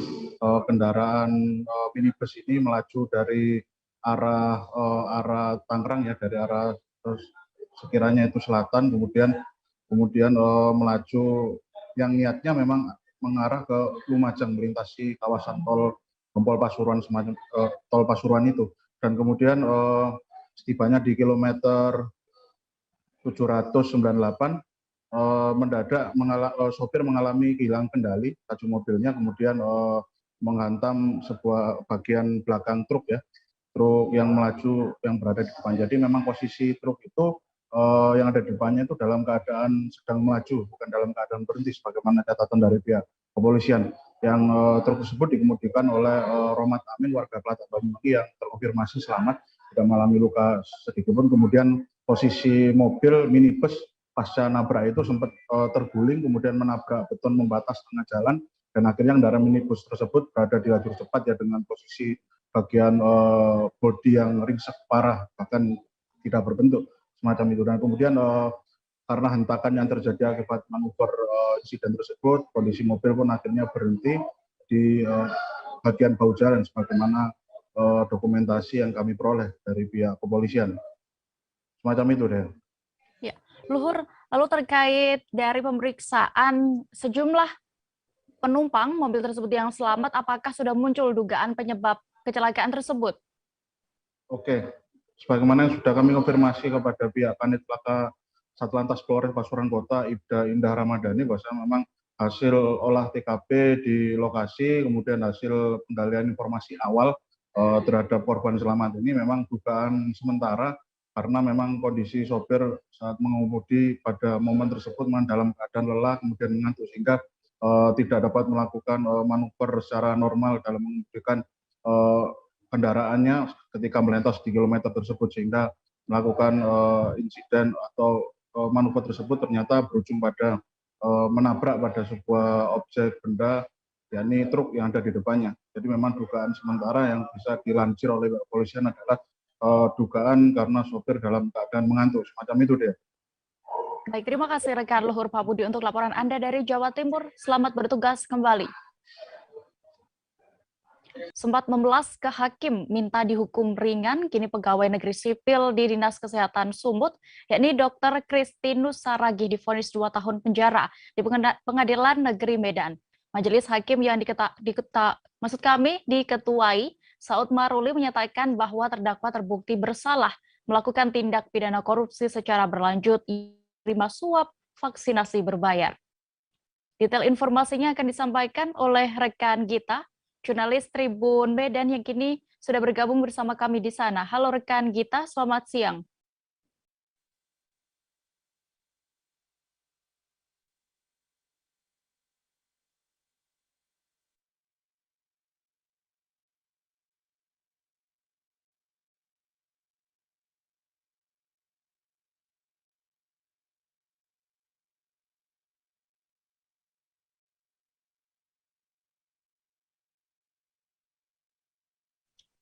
kendaraan minibus ini melaju dari arah Tangerang ya, dari arah sekiranya itu selatan, kemudian melaju yang niatnya memang mengarah ke Lumajang, melintasi kawasan tol Gempol Pasuruan, semacam tol Pasuruan itu, dan kemudian setibanya di kilometer 798 mendadak sopir mengalami kehilangan kendali, laju mobilnya kemudian menghantam sebuah bagian belakang truk ya, truk yang melaju yang berada di depan. Jadi memang posisi truk itu yang ada di depannya itu dalam keadaan sedang melaju, bukan dalam keadaan berhenti sebagaimana catatan dari pihak kepolisian. Yang truk tersebut dikemudikan oleh Rohmat Amin, warga Kelatan Banyuwangi, yang terkonfirmasi selamat, tidak mengalami luka sedikitpun. Kemudian posisi mobil minibus pasca nabrak itu sempat terguling, kemudian menabrak beton membatas tengah jalan, dan akhirnya kendaraan minibus tersebut berada di lajur cepat ya, dengan posisi bagian bodi yang ringsek parah, bahkan tidak berbentuk, semacam itu. Dan kemudian karena hentakan yang terjadi akibat manuver insiden tersebut, kondisi mobil pun akhirnya berhenti di bagian bahu jalan, sebagaimana dokumentasi yang kami peroleh dari pihak kepolisian. Semacam itu deh. Ya, Luhur, lalu terkait dari pemeriksaan sejumlah penumpang mobil tersebut yang selamat, apakah sudah muncul dugaan penyebab kecelakaan tersebut? Oke, sebagaimana yang sudah kami konfirmasi kepada pihak Kanit Laka Satlantas Polres Pasuruan Kota, Ibda Indah Ramadhani, bahwa memang hasil olah TKP di lokasi, kemudian hasil penggalian informasi awal terhadap korban selamat ini memang dugaan sementara, karena memang kondisi sopir saat mengemudi pada momen tersebut dalam keadaan lelah, kemudian mengantuk, sehingga tidak dapat melakukan manuver secara normal dalam mengemudikan kendaraannya ketika melintas di kilometer tersebut, sehingga melakukan insiden atau manuver tersebut ternyata berujung pada menabrak pada sebuah objek benda, yakni truk yang ada di depannya. Jadi memang dugaan sementara yang bisa dilansir oleh kepolisian adalah dugaan karena sopir dalam keadaan mengantuk, semacam itu deh. Baik, terima kasih rekan Luhur Pamudi untuk laporan Anda dari Jawa Timur. Selamat bertugas kembali. sempat membelas ke hakim minta dihukum ringan, kini pegawai negeri sipil di Dinas Kesehatan Sumut, yakni Dr. Kristinus Saragih divonis 2 tahun penjara di Pengadilan Negeri Medan. Majelis hakim yang diketuai Saud Maruli menyatakan bahwa terdakwa terbukti bersalah melakukan tindak pidana korupsi secara berlanjut, terima suap vaksinasi berbayar. Detail informasinya akan disampaikan oleh rekan Gita, jurnalis Tribun Medan yang kini sudah bergabung bersama kami di sana. Halo rekan Gita, selamat siang.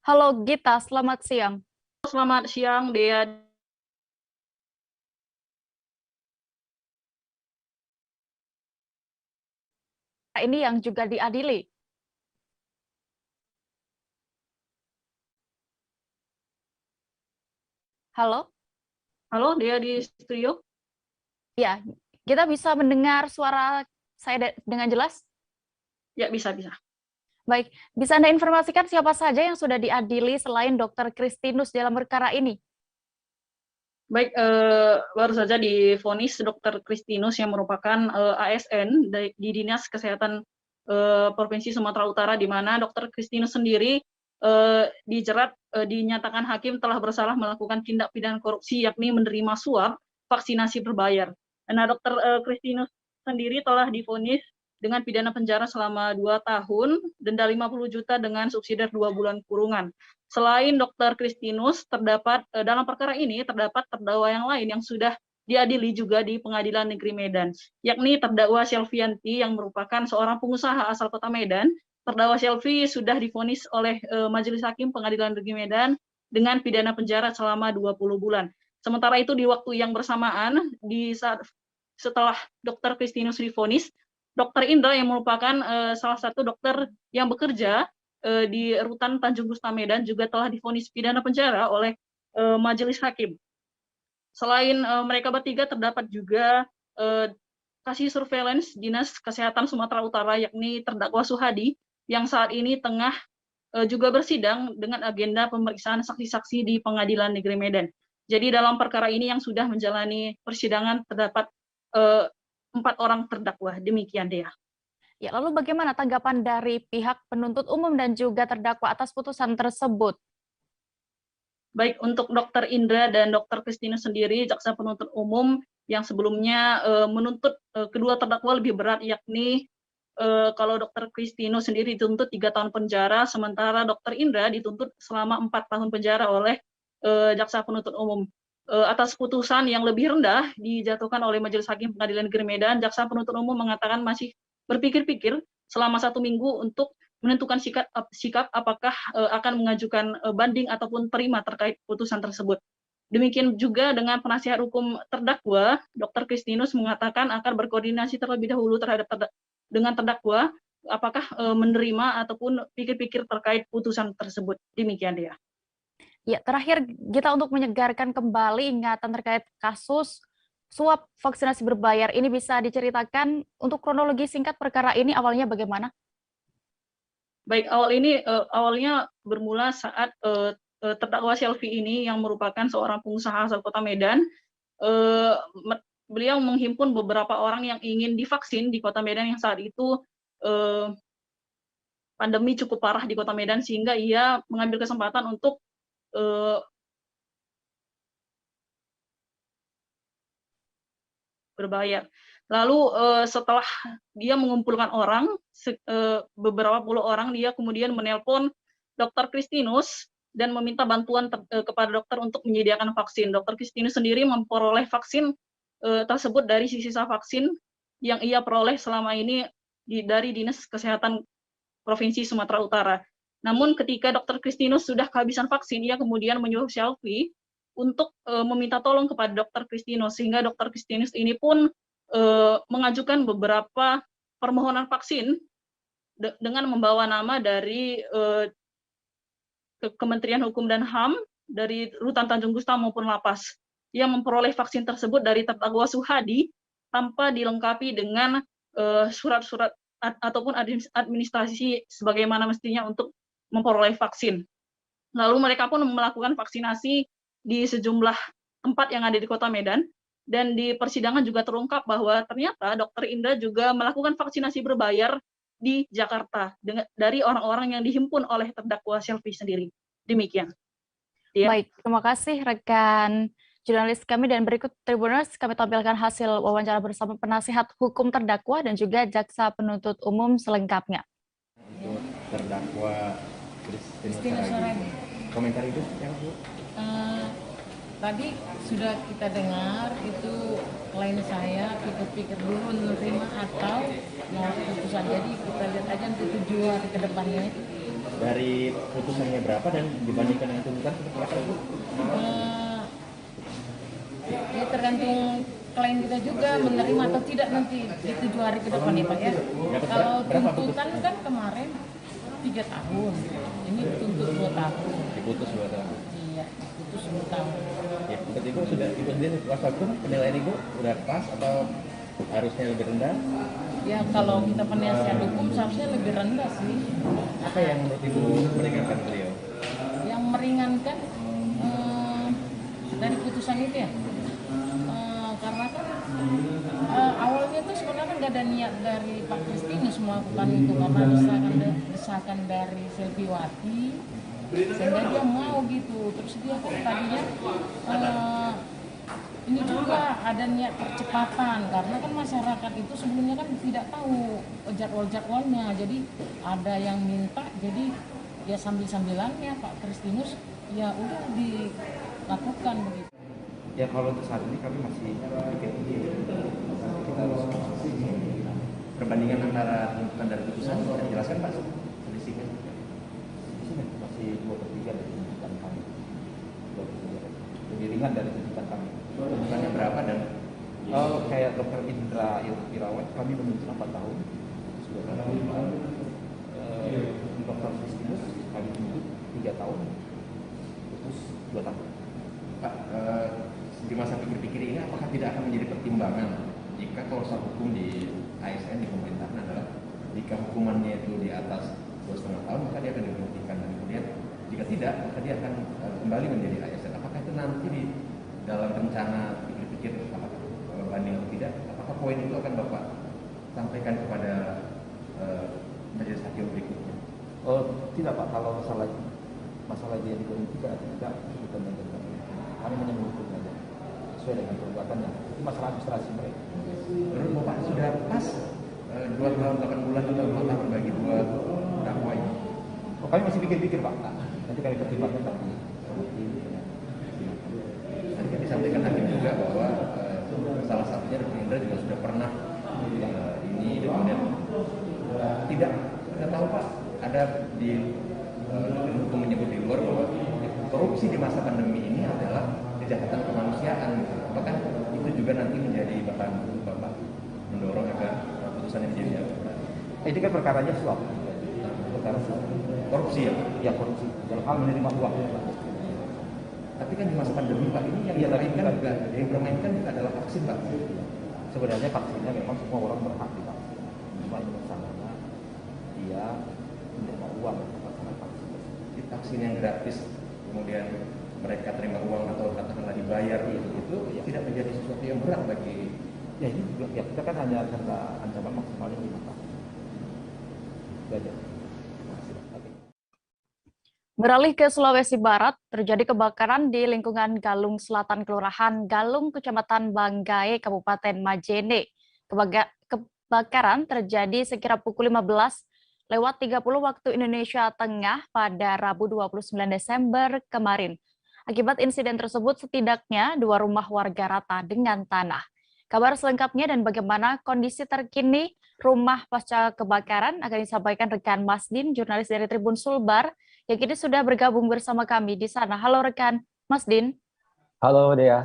Halo Gita, selamat siang. Selamat siang, Dea. Ini yang juga diadili. Halo? Halo, Dea di studio? Ya, kita bisa mendengar suara saya dengan jelas? Ya, bisa. Baik, bisa Anda informasikan siapa saja yang sudah diadili selain Dr. Kristinus dalam perkara ini? Baik, baru saja divonis Dr. Kristinus yang merupakan ASN di Dinas Kesehatan Provinsi Sumatera Utara, di mana Dr. Kristinus sendiri dinyatakan hakim telah bersalah melakukan tindak pidana korupsi, yakni menerima suap vaksinasi berbayar. Nah, Dr. Kristinus sendiri telah divonis dengan pidana penjara selama 2 tahun, denda 50 juta dengan subsidi 2 bulan kurungan. Selain Dr. Kristinus, terdapat dalam perkara ini terdapat terdakwa yang lain yang sudah diadili juga di Pengadilan Negeri Medan, yakni terdakwa Selvianti yang merupakan seorang pengusaha asal Kota Medan. Terdakwa Selvi sudah divonis oleh Majelis Hakim Pengadilan Negeri Medan dengan pidana penjara selama 20 bulan. Sementara itu di waktu yang bersamaan, setelah Dr. Kristinus divonis, Dr. Indra yang merupakan salah satu dokter yang bekerja di Rutan Tanjung Gusta Medan juga telah divonis pidana penjara oleh Majelis Hakim. Selain mereka bertiga, terdapat juga kasih surveillance Dinas Kesehatan Sumatera Utara, yakni terdakwa Suhadi yang saat ini tengah juga bersidang dengan agenda pemeriksaan saksi-saksi di Pengadilan Negeri Medan. Jadi dalam perkara ini yang sudah menjalani persidangan terdapat 4 orang terdakwa. Demikian, Dea. Ya, lalu bagaimana tanggapan dari pihak penuntut umum dan juga terdakwa atas putusan tersebut? Baik, untuk Dr. Indra dan Dr. Kristinus sendiri, jaksa penuntut umum yang sebelumnya menuntut kedua terdakwa lebih berat, yakni kalau Dr. Kristinus sendiri dituntut 3 tahun penjara, sementara Dr. Indra dituntut selama 4 tahun penjara oleh jaksa penuntut umum. Atas putusan yang lebih rendah dijatuhkan oleh Majelis Hakim Pengadilan Negeri Medan, jaksa penuntut umum mengatakan masih berpikir-pikir selama 1 minggu untuk menentukan sikap apakah akan mengajukan banding ataupun terima terkait putusan tersebut. Demikian juga dengan penasihat hukum terdakwa, Dr. Kristinus mengatakan akan berkoordinasi terlebih dahulu dengan terdakwa apakah menerima ataupun pikir-pikir terkait putusan tersebut. Demikian, dia. Ya, terakhir kita untuk menyegarkan kembali ingatan terkait kasus suap vaksinasi berbayar ini, bisa diceritakan untuk kronologi singkat perkara ini awalnya bagaimana? Baik, awalnya bermula saat terdakwa Selvi ini yang merupakan seorang pengusaha asal Kota Medan, beliau menghimpun beberapa orang yang ingin divaksin di Kota Medan yang saat itu pandemi cukup parah di Kota Medan, sehingga ia mengambil kesempatan untuk berbayar. Lalu setelah dia mengumpulkan orang, beberapa puluh orang, dia kemudian menelpon Dr. Kristinus dan meminta bantuan kepada dokter untuk menyediakan vaksin. Dr. Kristinus sendiri memperoleh vaksin tersebut dari sisa vaksin yang ia peroleh selama ini dari Dinas Kesehatan Provinsi Sumatera Utara. Namun ketika Dr. Kristinus sudah kehabisan vaksin, ia kemudian menyuruh Selvi untuk meminta tolong kepada Dr. Kristinus, sehingga Dr. Kristinus ini pun mengajukan beberapa permohonan vaksin dengan membawa nama dari Kementerian Hukum dan HAM, dari Rutan Tanjung Gustam maupun Lapas, yang memperoleh vaksin tersebut dari terdakwa Suhadi tanpa dilengkapi dengan surat-surat ataupun administrasi sebagaimana mestinya untuk memperoleh vaksin. Lalu mereka pun melakukan vaksinasi di sejumlah tempat yang ada di Kota Medan, dan di persidangan juga terungkap bahwa ternyata Dr. Indra juga melakukan vaksinasi berbayar di Jakarta dari orang-orang yang dihimpun oleh terdakwa Selvi sendiri. Demikian. Ya. Baik, terima kasih rekan jurnalis kami, dan berikut Tribuners kami tampilkan hasil wawancara bersama penasihat hukum terdakwa dan juga jaksa penuntut umum selengkapnya. Untuk terdakwa Christina Saragi. Komentar itu yang Bu? Tadi sudah kita dengar itu klien saya pikir-pikir dulu menerima atau mau putusan, jadi kita lihat aja nanti 7 hari ke depannya. Dari putusannya berapa dan dibandingkan dengan tuntutan seperti apa Bu? Ya tergantung klien kita juga menerima atau tidak nanti di 7 hari ke depan ya Pak ya. Kalau tuntutan kan kemarin 3 tahun, ini dituntut 2 tahun. Diputus 2 tahun. Iya, diputus 2 tahun. Ya, berarti Ibu sudah Ibu sendiri kuasa hukum, penilaian Ibu udah pas atau harusnya lebih rendah? Ya kalau kita penasihat hukum seharusnya lebih rendah sih. Apa yang menurut Ibu meringankan beliau? Yang meringankan dari putusan itu ya, karena kan awalnya itu sebenarnya nggak ada niat dari Pak Kristinus melakukan itu, karena desakan dari Selviwati sehingga dia mau gitu. Terus dia tadinya ini juga ada niat percepatan, karena kan masyarakat itu sebelumnya kan tidak tahu jadwal-jadwalnya, jadi ada yang minta, jadi ya sambil-sambilannya Pak Kristinus ya udah dilakukan begitu. Ya kalau untuk saat ini kami masih pikir-pikir, kita harus perbandingan antara tuntutan dan putusan bisa dijelaskan Pak? Selisihnya masih 2/3 dari tuntutan kami, 2/3 lebih ringan dari tuntutan kami. Tuntutannya berapa dan kayak Dr. Indra Irawan kami menuntut 4 tahun, sudah Dr. Kristinus kami menuntut 3 tahun, putus 2 tahun. Pak, di masa pikir-pikir ini apakah tidak akan menjadi pertimbangan jika kuasa hukum di ASN di pemerintahan adalah jika hukumannya itu di atas 2,5 tahun maka dia akan diberhentikan, dan kemudian jika tidak maka dia akan kembali menjadi ASN. Apakah itu nanti di dalam rencana pikir-pikir apakah banding atau tidak, apakah poin itu akan Bapak sampaikan kepada majelis hakim berikutnya? Tidak Pak, kalau masalah dia diberhentikan atau tidak bukan menjadi kami hanya menghukum saja sesuai dengan perbuatannya. Itu masalah administrasi mereka. Menurut Bapak sudah pas 2 tahun 8 bulan atau 2 tahun bagi 2 dakwa ini? Kami masih pikir-pikir Pak. Nanti kami pertimbangkan lagi. Nanti kan disampaikan hakim juga bahwa salah satunya Dr. Indra juga sudah pernah ini, kemudian tidak tahu Pak, ada di hukum menyebut di luar bahwa korupsi di masa pandemi ini adalah kejahatan kemanusiaan. Bahkan itu juga nanti menjadi bahan Bapak mendorong agar putusannya menjadi apa? Ini kan perkaranya suap. Perkara suap. Korupsi ya? Ya korupsi. Dalam hal menerima uang. Tapi kan di masa pandemi Pak ini yang dipermainkan juga adalah vaksin Pak. Sebenarnya vaksinnya memang semua orang berhak divaksin. Cuma ini masalahnya dia menerima uang untuk melaksanakan vaksin. Di vaksin yang gratis kemudian mereka terima uang atau katakanlah dibayar itu ya tidak menjadi sesuatu yang berat bagi ya ini juga ya kita kan hanya karena ancaman maksimalnya 5 tahun. Belajar. Beralih ke Sulawesi Barat, terjadi kebakaran di lingkungan Galung Selatan, Kelurahan Galung, Kecamatan Banggai, Kabupaten Majene. Kebakaran terjadi sekira pukul 15:30 waktu Indonesia Tengah pada Rabu 29 Desember kemarin. Akibat insiden tersebut, setidaknya 2 rumah warga rata dengan tanah. Kabar selengkapnya dan bagaimana kondisi terkini rumah pasca kebakaran akan disampaikan rekan Masdin, jurnalis dari Tribun Sulbar, yang kini sudah bergabung bersama kami di sana. Halo rekan Masdin. Halo Dea.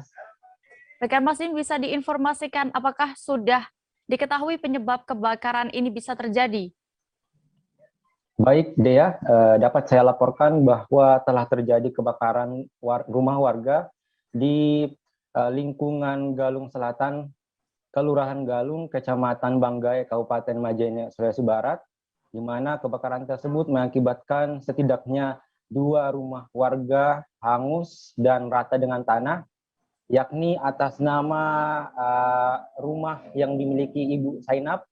Rekan Masdin, bisa diinformasikan apakah sudah diketahui penyebab kebakaran ini bisa terjadi? Baik, Dea, dapat saya laporkan bahwa telah terjadi kebakaran rumah warga di lingkungan Galung Selatan, Kelurahan Galung, Kecamatan Banggai, Kabupaten Majene, Sulawesi Barat, di mana kebakaran tersebut mengakibatkan setidaknya 2 rumah warga hangus dan rata dengan tanah, yakni atas nama rumah yang dimiliki Ibu Zainab,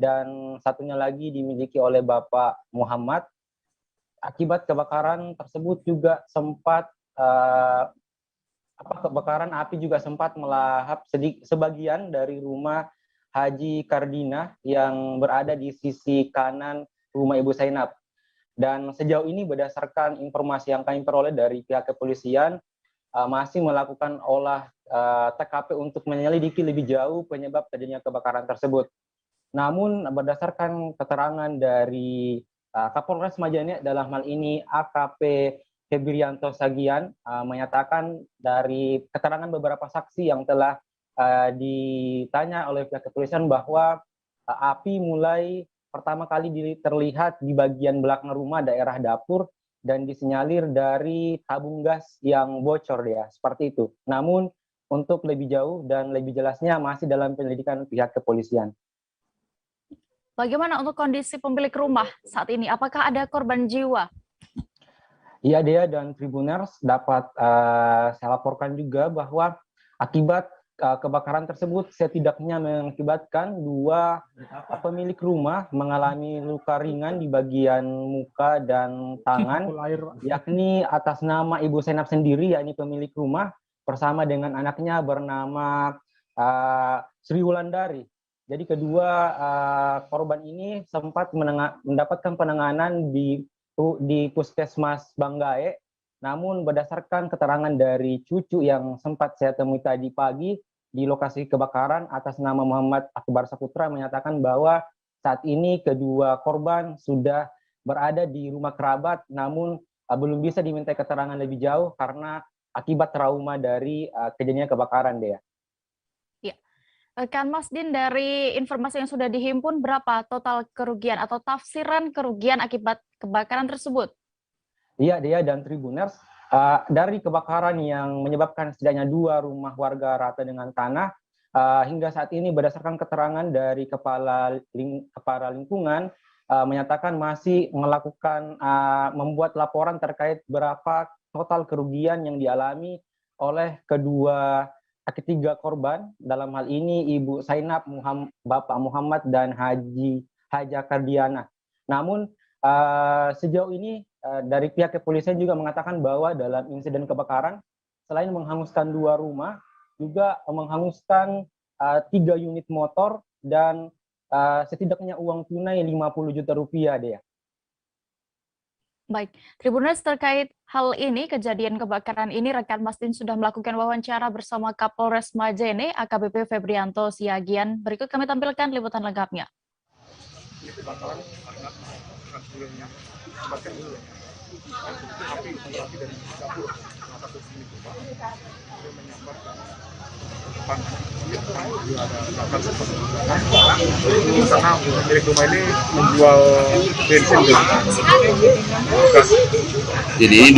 dan satunya lagi dimiliki oleh Bapak Muhammad. Akibat kebakaran tersebut juga sempat kebakaran api juga sempat melahap sebagian dari rumah Haji Kardina yang berada di sisi kanan rumah Ibu Zainab. Dan sejauh ini berdasarkan informasi yang kami peroleh dari pihak kepolisian, masih melakukan olah TKP untuk menyelidiki lebih jauh penyebab terjadinya kebakaran tersebut. Namun berdasarkan keterangan dari Kapolres Majene dalam hal ini AKP Febrianto Sagian menyatakan dari keterangan beberapa saksi yang telah ditanya oleh pihak kepolisian bahwa api mulai pertama kali terlihat di bagian belakang rumah daerah dapur dan disinyalir dari tabung gas yang bocor ya, seperti itu. Namun untuk lebih jauh dan lebih jelasnya masih dalam penyelidikan pihak kepolisian. Bagaimana untuk kondisi pemilik rumah saat ini? Apakah ada korban jiwa? Iya, Dea dan Tribuners, dapat saya laporkan juga bahwa akibat kebakaran tersebut setidaknya mengakibatkan 2 pemilik rumah mengalami luka ringan di bagian muka dan tangan, yakni atas nama Ibu Zainab sendiri, yakni pemilik rumah, bersama dengan anaknya bernama Sri Wulandari. Jadi kedua korban ini sempat mendapatkan penanganan di Puskesmas Banggai, namun berdasarkan keterangan dari cucu yang sempat saya temui tadi pagi di lokasi kebakaran atas nama Muhammad Akbar Saputra menyatakan bahwa saat ini kedua korban sudah berada di rumah kerabat, namun belum bisa diminta keterangan lebih jauh karena akibat trauma dari kejadian kebakaran, Dea. Kan Mas Din, dari informasi yang sudah dihimpun, berapa total kerugian atau tafsiran kerugian akibat kebakaran tersebut? Iya, Dea dan Tribuners, dari kebakaran yang menyebabkan setidaknya 2 rumah warga rata dengan tanah, hingga saat ini berdasarkan keterangan dari kepala lingkungan, menyatakan masih melakukan membuat laporan terkait berapa total kerugian yang dialami oleh ketiga korban, dalam hal ini Ibu Zainab, Bapak Muhammad, dan Haja Kardiana. Namun sejauh ini dari pihak kepolisian juga mengatakan bahwa dalam insiden kebakaran, selain menghanguskan 2 rumah, juga menghanguskan 3 unit motor dan setidaknya uang tunai 50 juta rupiah, Dea. Baik, Tribuners, terkait hal ini, kejadian kebakaran ini, rekan Mas Din sudah melakukan wawancara bersama Kapolres Majene, AKBP Febrianto Siagian. Berikut kami tampilkan liputan lengkapnya. Karena pemilik rumah ini menjual bensin. Jadi ini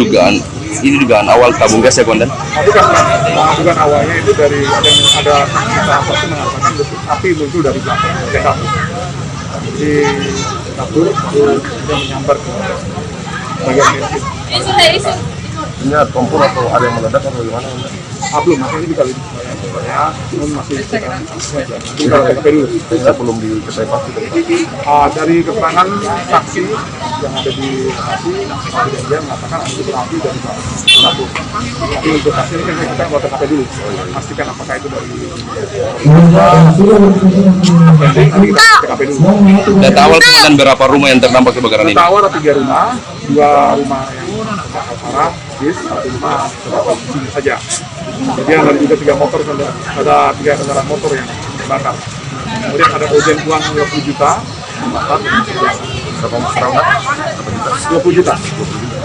dugaan awal tabung gas ya, Komandan? Bukan awalnya itu dari ada salah satu mengatakan api muncul dari belakang dapur. Di dapur sudah menyambar ke bagian bensin. Ini ada kompor atau ada yang meledak atau bagaimana? Belum, makanya kita lihat ya, masih kita TKP dulu. Belum diketahui pasti. Dari keterangan saksi yang ada di lokasi, dia mengatakan itu api dari dapur. Tapi untuk saksi ini kan kita buat TKP dulu, pastikan apakah itu dari TKP dulu. Data awal kemudian berapa rumah yang terdampak kebakaran ini? Data awal ada 3 rumah, 2 rumah yang terbakar parah, 1 rumah terbakar kecil saja. Kemudian ada juga 3 motor, ada 3 kendaraan motor yang terbakar. Kemudian ada ujian uang 20 juta, terbakar. Berapa 20 juta?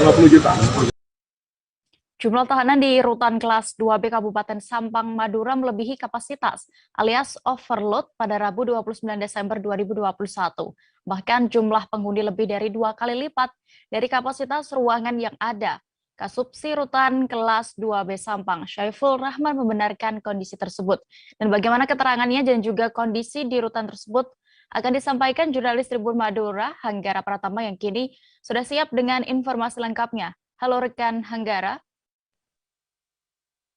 20 juta. Jumlah tahanan di rutan kelas 2B Kabupaten Sampang, Madura melebihi kapasitas alias overload pada Rabu 29 Desember 2021. Bahkan jumlah penghuni lebih dari 2 kali lipat dari kapasitas ruangan yang ada. Kasubsi Rutan kelas 2B Sampang, Syaiful Rahman membenarkan kondisi tersebut. Dan bagaimana keterangannya dan juga kondisi di rutan tersebut akan disampaikan jurnalis Tribun Madura, Hanggara Pratama yang kini sudah siap dengan informasi lengkapnya. Halo rekan Hanggara.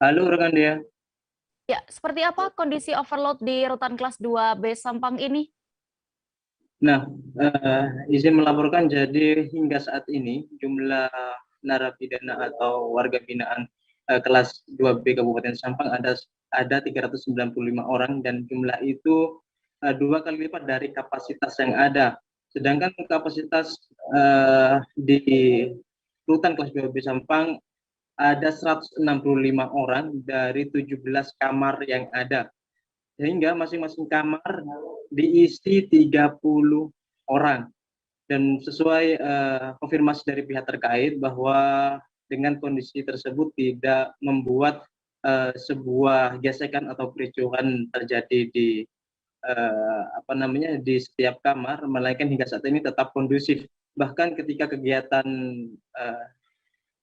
Halo rekan Dea. Ya, seperti apa kondisi overload di rutan kelas 2B Sampang ini? Nah, izin melaporkan jadi hingga saat ini jumlah narapidana atau warga binaan kelas 2B Kabupaten Sampang ada 395 orang dan jumlah itu 2 kali lipat dari kapasitas yang ada. Sedangkan kapasitas di rutan kelas 2B Sampang ada 165 orang dari 17 kamar yang ada. Sehingga masing-masing kamar diisi 30 orang. Dan sesuai konfirmasi dari pihak terkait bahwa dengan kondisi tersebut tidak membuat sebuah gesekan atau kericuhan terjadi di di setiap kamar, melainkan hingga saat ini tetap kondusif. Bahkan ketika kegiatan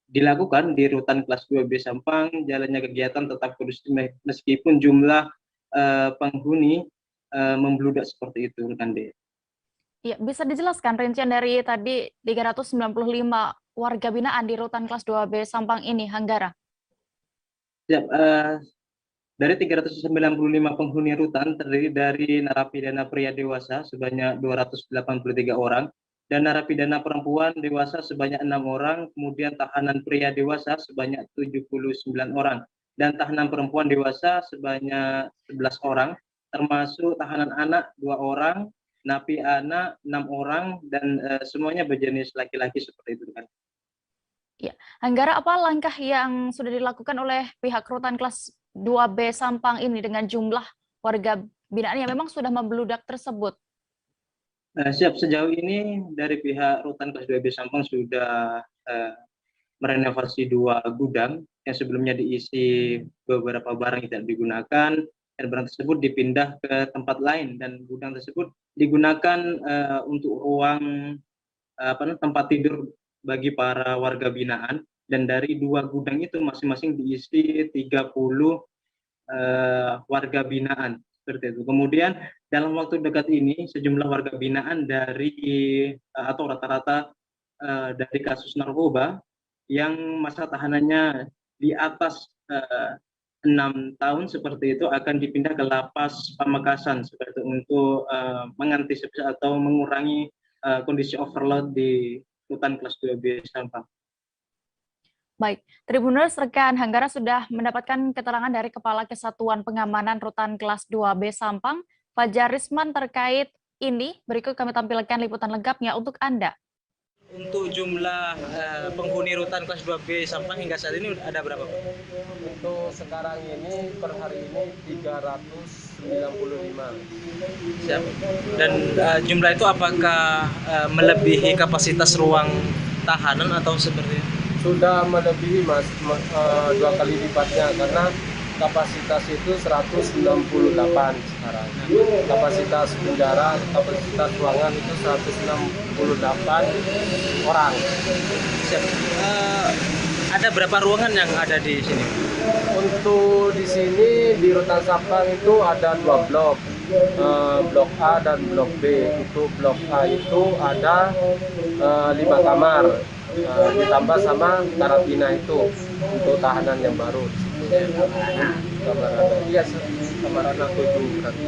dilakukan di rutan kelas 2B Sampang, jalannya kegiatan tetap kondusif meskipun jumlah penghuni membludak seperti itu, rekan Dea. Ya, bisa dijelaskan rincian dari tadi 395 warga binaan di rutan kelas 2B Sampang ini, Hanggara? Ya, dari 395 penghuni rutan terdiri dari narapidana pria dewasa sebanyak 283 orang, dan narapidana perempuan dewasa sebanyak 6 orang, kemudian tahanan pria dewasa sebanyak 79 orang, dan tahanan perempuan dewasa sebanyak 11 orang, termasuk tahanan anak 2 orang, napi anak 6 orang, dan semuanya berjenis laki-laki seperti itu kan. Ya, Hanggara, apa langkah yang sudah dilakukan oleh pihak rutan kelas 2B Sampang ini dengan jumlah warga binaan yang memang sudah membludak tersebut? Siap, sejauh ini dari pihak rutan kelas 2B Sampang sudah merenovasi 2 gudang yang sebelumnya diisi beberapa barang yang tidak digunakan, dan barang tersebut dipindah ke tempat lain, dan gudang tersebut digunakan untuk ruang tempat tidur bagi para warga binaan, dan dari 2 gudang itu masing-masing diisi 30 warga binaan seperti itu. Kemudian dalam waktu dekat ini sejumlah warga binaan dari atau rata-rata dari kasus narkoba yang masa tahanannya di atas 6 tahun seperti itu akan dipindah ke lapas Pamekasan seperti itu, untuk mengantisipasi atau mengurangi kondisi overload di rutan kelas 2B Sampang. Baik, Tribuners, rekan Hanggara sudah mendapatkan keterangan dari Kepala Kesatuan Pengamanan Rutan kelas 2B Sampang, Fajar Risman, terkait ini. Berikut kami tampilkan liputan lengkapnya untuk Anda. Untuk jumlah penghuni rutan kelas 2B Sampang hingga saat ini ada berapa, Pak? Untuk sekarang ini per hari ini 395. Siap. Dan jumlah itu apakah melebihi kapasitas ruang tahanan atau seperti itu? Sudah melebihi, Mas, 2 kali lipatnya, karena kapasitas itu 168 sekarang. Kapasitas penjara, kapasitas ruangan itu 168 orang. Siap. Ada berapa ruangan yang ada di sini? Untuk di sini di rutan Sampang itu ada 2 blok. Blok A dan blok B. Untuk blok A itu ada 5 kamar. Ditambah sama karantina itu untuk tahanan yang baru. Kamar anak, iya, kamar anak 7 berarti.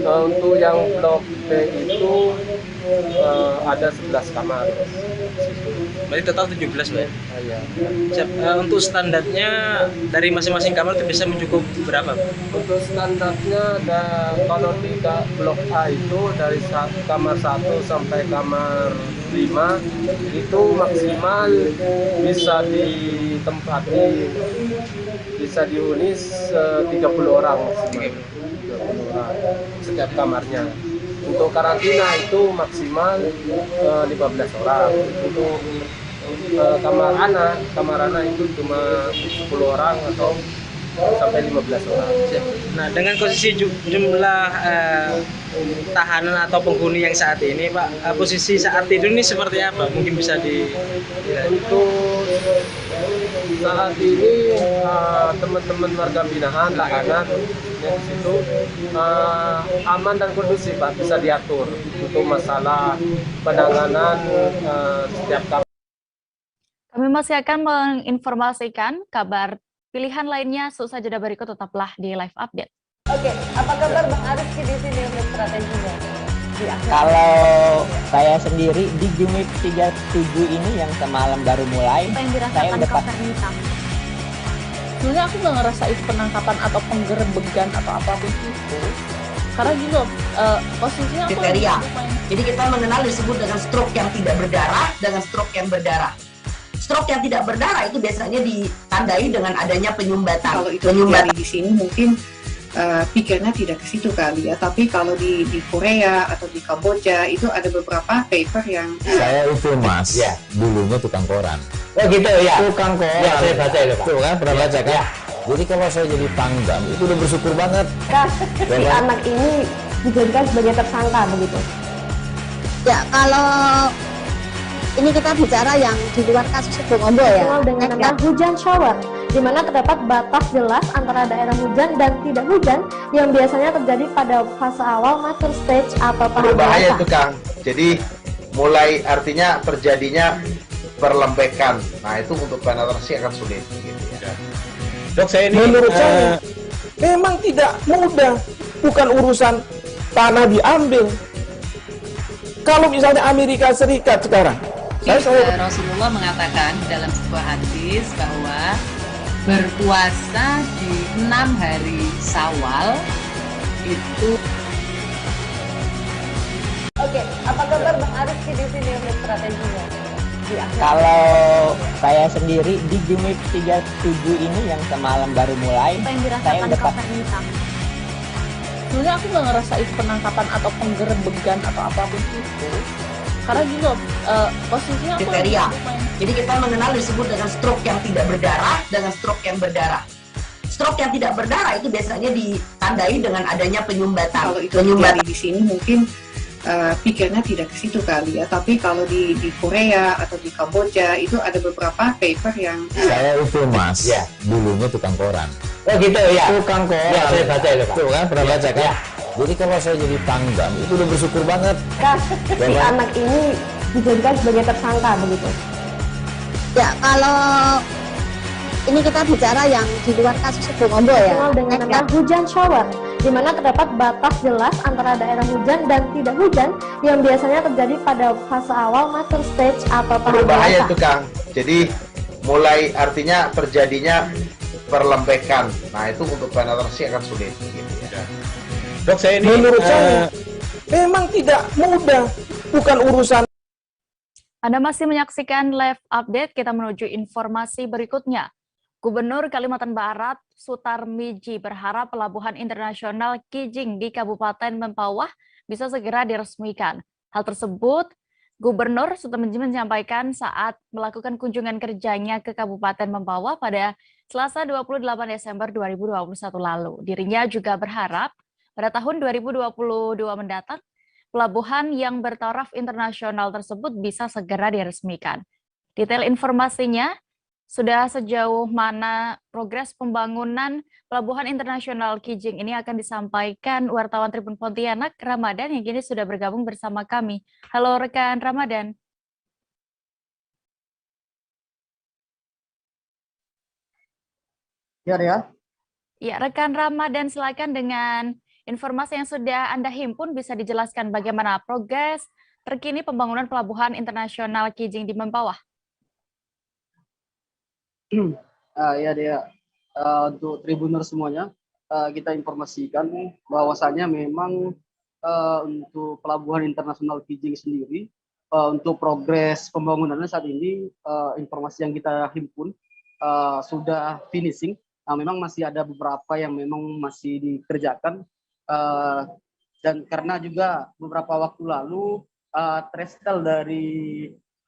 Untuk yang blok B itu ada 11 kamar. Berarti total 17, Pak? Iya. Siap. Untuk standarnya dari masing-masing kamar itu bisa mencukup berapa? Untuk standarnya kalau di blok A itu dari kamar 1 sampai kamar 5 itu maksimal bisa ditempati, bisa dihuni 30 orang maksimal. 30 orang setiap kamarnya. Untuk karantina itu maksimal 15 orang. kamar anak itu cuma 10 orang atau sampai 15 orang. Nah, dengan posisi jumlah tahanan atau penghuni yang saat ini, Pak, posisi saat itu ini seperti apa? Mungkin bisa Ya, itu saat ini teman-teman warga binaan, tahanan yang di situ aman dan kondusif, Pak, bisa diatur untuk masalah penanganan setiap kamar. Kami masih akan menginformasikan kabar pilihan lainnya. Sesaat jeda berikut, tetaplah di live update. Oke, apa kabar Bang Ariski di sini untuk strateginya? Kalau saya sendiri di Jumip 37 ini yang semalam baru mulai, saya udah Sebenarnya aku nggak ngerasa itu penangkapan atau penggerebekan atau apapun itu. Karena juga posisinya aku kriteria. Jadi kita mengenal disebut dengan stroke yang tidak berdarah dengan stroke yang berdarah. Stroke yang tidak berdarah itu biasanya ditandai dengan adanya penyumbatan. Kalau itu terjadi di sini mungkin pikirnya tidak ke situ kali ya. Tapi kalau di Korea atau di Kamboja itu ada beberapa paper yang saya itu Mas, ya, dulunya tukang koran. Oh gitu ya. Tukang koran. Ya, saya baca itu, Pak. Tuh kan pernah baca kan? Ya. Jadi kalau saya jadi pangdam itu udah bersyukur banget. Si anak ini dijadikan sebagai tersangka begitu. Ya, kalau ini kita bicara yang di luar kasus Bongombo ya. Dengan nama hujan shower, di mana terdapat batas jelas antara daerah hujan dan tidak hujan yang biasanya terjadi pada fase awal mature stage atau tahap Berbahaya dewasa. itu Kang. Jadi mulai artinya terjadinya perlembekan. Nah itu untuk penetrasi akan sulit. Gitu ya. Dok, saya ini menurut saya memang tidak mudah, bukan urusan tanah diambil. Kalau misalnya Amerika Serikat sekarang, Rasulullah mengatakan dalam sebuah hadis bahwa berpuasa di 6 hari Syawal itu. Oke, apa kabar Bang Ariski di sini untuk strateginya? Kalau saya sendiri di Jumip 37 ini yang semalam baru mulai, saya udah Sebenarnya aku nggak ngerasa itu penangkapan atau penggerebekan atau apapun itu. Karena juga posisinya aku kriteria. Jadi kita mengenal disebut dengan stroke yang tidak berdarah dengan stroke yang berdarah. Stroke yang tidak berdarah itu biasanya ditandai dengan adanya penyumbatan. kalau itu terjadi di sini mungkin pikirnya tidak ke situ kali ya. Tapi kalau di Korea atau di Kamboja itu ada beberapa paper yang Saya itu Mas, ya, dulunya tukang koran. Oh gitu ya. Tukang koran. Ya, saya baca itu, Pak. Tuh kan pernah baca kan? Ya. Jadi kalau saya jadi pangdam itu udah bersyukur banget. Si anak ini dijadikan sebagai tersangka begitu. Ya, kalau ini kita bicara yang di luar kasus Bongombo ya. Dengan nama hujan shower, di mana terdapat batas jelas antara daerah hujan dan tidak hujan yang biasanya terjadi pada fase awal mature stage atau tahap Berbahaya dewasa. itu Kang. Jadi mulai artinya terjadinya perlembekan. Nah itu untuk penetrasi akan sulit. Gitu ya. Dok, saya ini menurut saya memang tidak mudah, bukan urusan. Anda masih menyaksikan live update, kita menuju informasi berikutnya. Gubernur Kalimantan Barat, Sutarmiji berharap Pelabuhan Internasional Kijing di Kabupaten Mempawah bisa segera diresmikan. Hal tersebut, Gubernur Sutarmiji menyampaikan saat melakukan kunjungan kerjanya ke Kabupaten Mempawah pada Selasa 28 Desember 2021 lalu. Dirinya juga berharap pada tahun 2022 mendatang, pelabuhan yang bertaraf internasional tersebut bisa segera diresmikan. Detail informasinya, sudah sejauh mana progres pembangunan Pelabuhan Internasional Kijing ini akan disampaikan wartawan Tribun Pontianak, Ramadan, yang kini sudah bergabung bersama kami. Halo rekan Ramadan. Ya, Ria. Ya, rekan Ramadan, silakan dengan informasi yang sudah Anda himpun, bisa dijelaskan bagaimana progres terkini pembangunan Pelabuhan Internasional Kijing di Mempawah? Ya, Dea. Untuk Tribuner semuanya, kita informasikan bahwasannya memang untuk Pelabuhan Internasional Kijing sendiri, untuk progres pembangunannya saat ini, informasi yang kita himpun sudah finishing. Nah, memang masih ada beberapa yang memang masih dikerjakan. Dan karena juga beberapa waktu lalu Trestel dari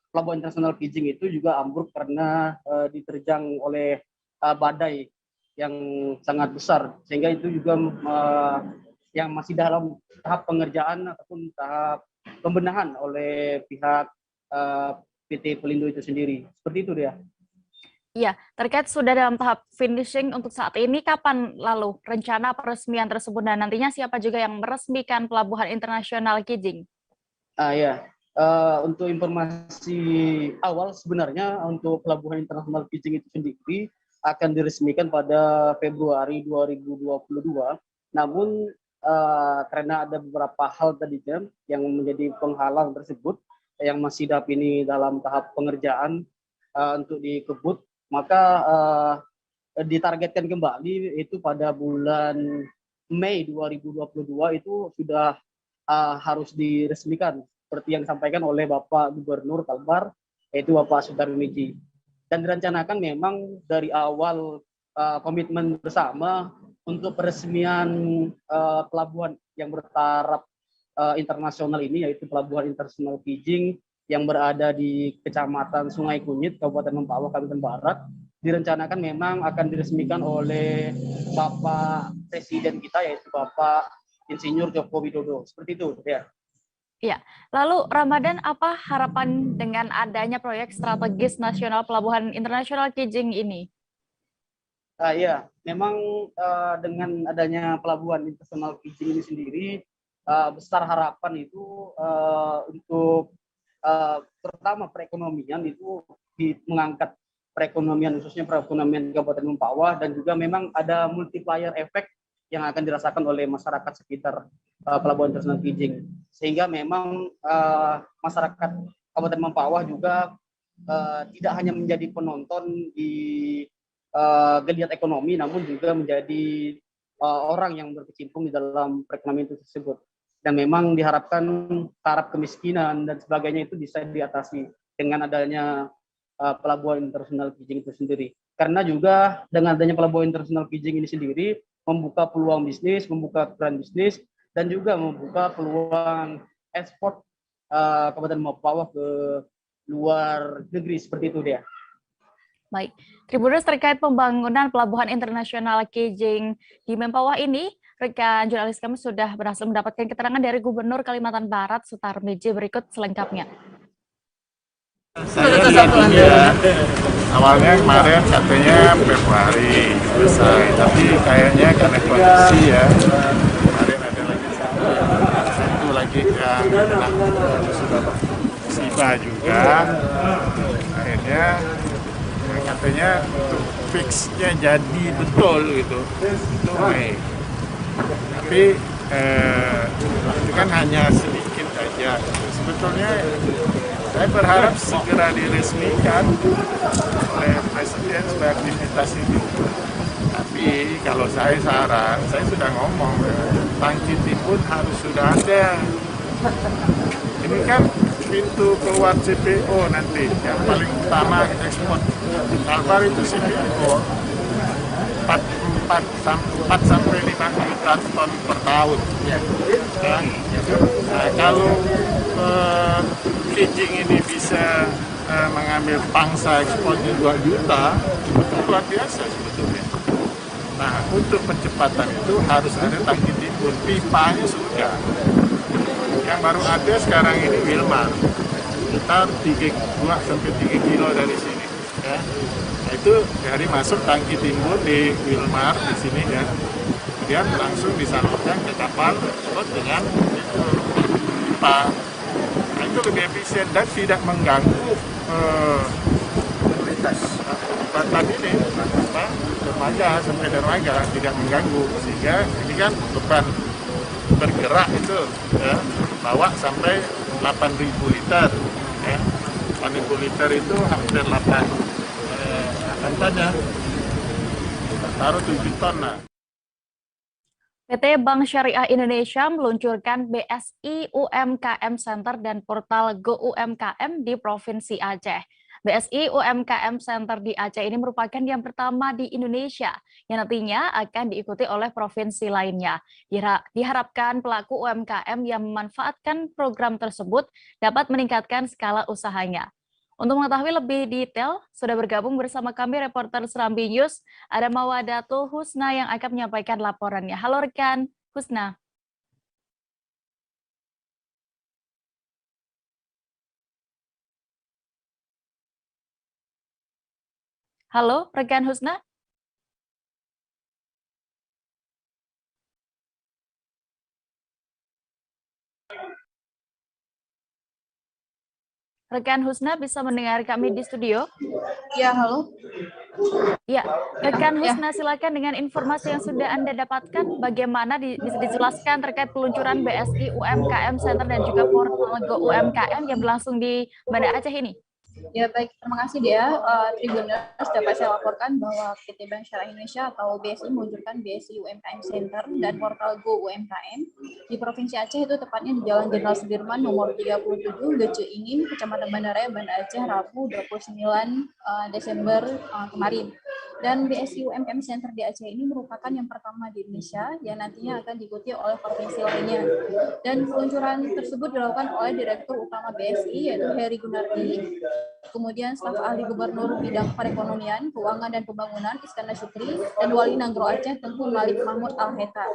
pelabuhan internasional Kijing itu juga ambruk karena diterjang oleh badai yang sangat besar, sehingga itu juga yang masih dalam tahap pengerjaan ataupun tahap pembenahan oleh pihak PT Pelindo itu sendiri. Seperti itu dia. Iya, terkait sudah dalam tahap finishing untuk saat ini, kapan lalu rencana peresmian tersebut dan nantinya siapa juga yang meresmikan Pelabuhan Internasional Kijing? Ya, untuk informasi awal sebenarnya untuk Pelabuhan Internasional Kijing itu sendiri akan diresmikan pada Februari 2022. Namun karena ada beberapa hal tadinya yang menjadi penghalang tersebut yang masih ini dalam tahap pengerjaan untuk dikebut, maka ditargetkan kembali itu pada bulan Mei 2022 itu sudah harus diresmikan seperti yang disampaikan oleh Bapak Gubernur Kalbar, yaitu Bapak Sudarmiji. Dan direncanakan memang dari awal komitmen bersama untuk peresmian pelabuhan yang bertaraf internasional ini, yaitu Pelabuhan Internasional Kijing yang berada di Kecamatan Sungai Kunyit, Kabupaten Mempawah, Kalimantan Barat, direncanakan memang akan diresmikan oleh Bapak Presiden kita, yaitu Bapak Insinyur Joko Widodo. Seperti itu, ya. Ya, lalu Ramadan, apa harapan dengan adanya proyek strategis nasional Pelabuhan Internasional Kijing ini? Ya, memang dengan adanya Pelabuhan Internasional Kijing ini sendiri, besar harapan itu untuk terutama perekonomian itu mengangkat perekonomian, khususnya perekonomian Kabupaten Mempawah, dan juga memang ada multiplier efek yang akan dirasakan oleh masyarakat sekitar Pelabuhan Internasional Kijing, sehingga memang masyarakat Kabupaten Mempawah juga tidak hanya menjadi penonton di geliat ekonomi, namun juga menjadi orang yang berkecimpung di dalam perekonomian itu tersebut. Dan memang diharapkan taraf kemiskinan dan sebagainya itu bisa diatasi dengan adanya Pelabuhan Internasional Kijing itu sendiri. Karena juga dengan adanya Pelabuhan Internasional Kijing ini sendiri membuka peluang bisnis, membuka keran bisnis, dan juga membuka peluang ekspor Kabupaten Mempawah ke luar negeri, seperti itu dia. Baik, Tribuners, terkait pembangunan Pelabuhan Internasional Kijing di Mempawah ini, rekan jurnalis kami sudah berhasil mendapatkan keterangan dari Gubernur Kalimantan Barat, Sutarmiji, berikut selengkapnya. Saya lihat awalnya kemarin katanya Februari selesai, tapi kayaknya karena kondisi ya, kemarin ada lagi satu lagi yang kena musibah juga, akhirnya katanya untuk fixnya jadi betul gitu, itu Mei. Tapi itu kan hanya sedikit aja. Sebetulnya saya berharap segera diresmikan oleh Presiden sebagai aktivitas itu. Tapi kalau saya saran, saya sudah ngomong, tangki timbun harus sudah ada. Ini kan pintu keluar CPO nanti, yang paling utama ekspor. Kalbar itu CPO 4 sampai 5 juta ton per tahun. Nah, kalau Kijing ini bisa mengambil pangsa ekspornya 2 juta, itu luar biasa sebetulnya. Nah, untuk percepatan itu harus ada tangki timbun, pipanya sudah. Yang baru ada sekarang ini Wilmar, sekitar 2-3 kilo dari sini. Ya. Nah, itu dari masuk tangki timbun di Wilmar di sini ya, kemudian langsung disalurkan ke kapal dengan pipa. Nah, itu lebih efisien dan tidak mengganggu jembatan ini, dermaga sampai dermaga tidak mengganggu, sehingga ini kan beban bergerak itu ya, bawa sampai 8.000 liter ya. 8.000 liter itu hampir 8 ton ya, taruh 7 ton lah. PT Bank Syariah Indonesia meluncurkan BSI UMKM Center dan portal Go UMKM di Provinsi Aceh. BSI UMKM Center di Aceh ini merupakan yang pertama di Indonesia yang nantinya akan diikuti oleh provinsi lainnya. Diharapkan pelaku UMKM yang memanfaatkan program tersebut dapat meningkatkan skala usahanya. Untuk mengetahui lebih detail, sudah bergabung bersama kami reporter Serambi News, ada Mawadatul Husna yang akan menyampaikan laporannya. Halo rekan Husna. Halo rekan Husna. Rekan Husna bisa mendengar kami di studio? Ya, halo. Ya, rekan Husna silakan dengan informasi yang sudah Anda dapatkan, bagaimana bisa dijelaskan terkait peluncuran BSI UMKM Center dan juga portal Go UMKM yang berlangsung di Banda Aceh ini? Ya baik, terima kasih Dea. Tribuners, dapat saya laporkan bahwa PT Bank Syariah Indonesia atau BSI meluncurkan BSI UMKM Center dan portal Go UMKM di Provinsi Aceh, itu tepatnya di Jalan Jenderal Sudirman nomor 37, Gece Ingin, Kecamatan Bandaraya, Banda Aceh, Rabu 29 Desember kemarin. Dan BSI UMKM Center di Aceh ini merupakan yang pertama di Indonesia yang nantinya akan diikuti oleh provinsi lainnya. Dan peluncuran tersebut dilakukan oleh Direktur Utama BSI yaitu Heri Gunardi, kemudian staf ahli Gubernur bidang perekonomian, keuangan dan pembangunan Iskandar Syukri, dan Wali Nanggro Aceh Tengku Malik Mahmud Al-Heta.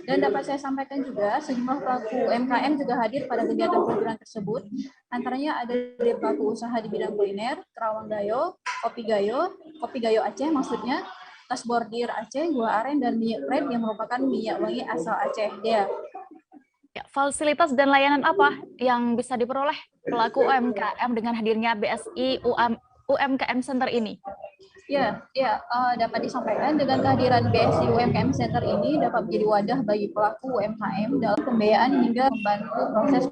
Dan dapat saya sampaikan juga sejumlah pelaku UMKM juga hadir pada kegiatan peluncuran tersebut. Antaranya ada dari pelaku usaha di bidang kuliner, Kerawang Gayo, Kopi Gayo Aceh maksudnya, Tas Bordir Aceh, Gula Aren, dan minyak red yang merupakan minyak wangi asal Aceh. Dea. Ya, fasilitas dan layanan apa yang bisa diperoleh pelaku UMKM dengan hadirnya BSI UMKM Center ini? Ya, dapat disampaikan dengan kehadiran BSI UMKM Center ini dapat menjadi wadah bagi pelaku UMKM dalam pembiayaan hingga membantu proses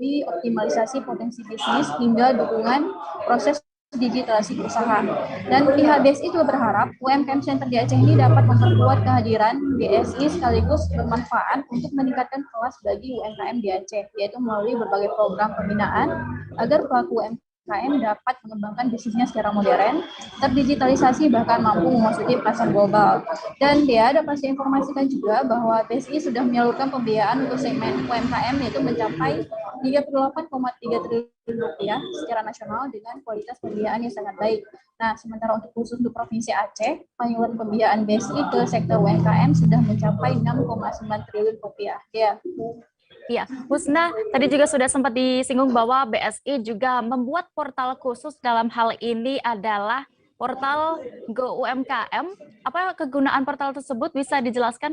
optimalisasi potensi bisnis hingga dukungan proses digitalisasi usaha. Dan pihak BSI juga berharap UMKM Center di Aceh ini dapat memperkuat kehadiran BSI sekaligus bermanfaat untuk meningkatkan kelas bagi UMKM di Aceh, yaitu melalui berbagai program pembinaan agar pelaku UMKM dapat mengembangkan bisnisnya secara modern, terdigitalisasi, bahkan mampu memasuki pasar global. Dan dia dapat saya informasikan juga bahwa BSI sudah menyalurkan pembiayaan untuk segmen UMKM yaitu mencapai 38,3 triliun rupiah secara nasional dengan kualitas pembiayaan yang sangat baik. Nah, sementara untuk khusus untuk Provinsi Aceh, penyaluran pembiayaan BSI ke sektor UMKM sudah mencapai 6,9 triliun rupiah. Ya, Husna, tadi juga sudah sempat disinggung bahwa BSI juga membuat portal khusus dalam hal ini adalah portal Go UMKM. Apa kegunaan portal tersebut, bisa dijelaskan?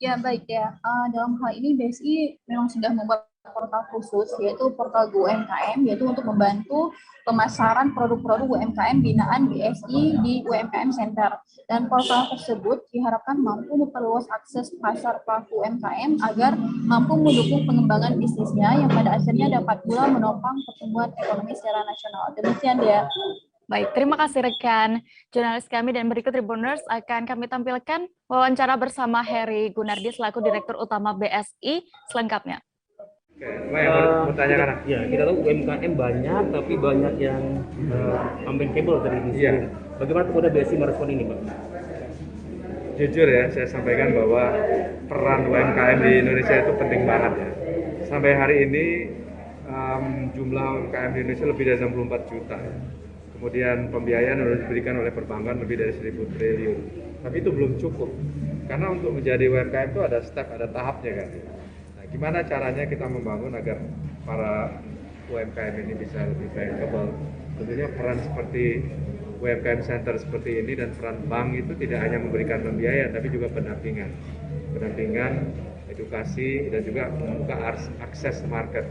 Ya, baik ya. Dalam hal ini BSI memang sudah membuat portal khusus, yaitu portal Go UMKM, yaitu untuk membantu pemasaran produk-produk UMKM binaan BSI di UMKM Center. Dan portal tersebut diharapkan mampu memperluas akses pasar pelaku UMKM agar mampu mendukung pengembangan bisnisnya yang pada akhirnya dapat pula menopang pertumbuhan ekonomi secara nasional. Demikian dia. Baik, terima kasih rekan jurnalis kami, dan berikut Tribuners akan kami tampilkan wawancara bersama Heri Gunardi selaku Direktur Utama BSI selengkapnya. Ya, kita tahu UMKM banyak, tapi banyak yang unbankable dari ini. Yeah. Bagaimana kemudian BSI merespon ini, Pak? Jujur ya, saya sampaikan bahwa peran UMKM di Indonesia itu penting banget ya. Sampai hari ini jumlah UMKM di Indonesia lebih dari 64 juta. Kemudian pembiayaan yang diberikan oleh perbankan lebih dari 1.000 triliun. Tapi itu belum cukup, karena untuk menjadi UMKM itu ada step, ada tahapnya kan. Nah, gimana caranya kita membangun agar para UMKM ini bisa lebih bankable? Tentunya peran seperti UMKM Center seperti ini dan peran bank itu tidak hanya memberikan pembiayaan, tapi juga pendampingan, edukasi, dan juga membuka akses market.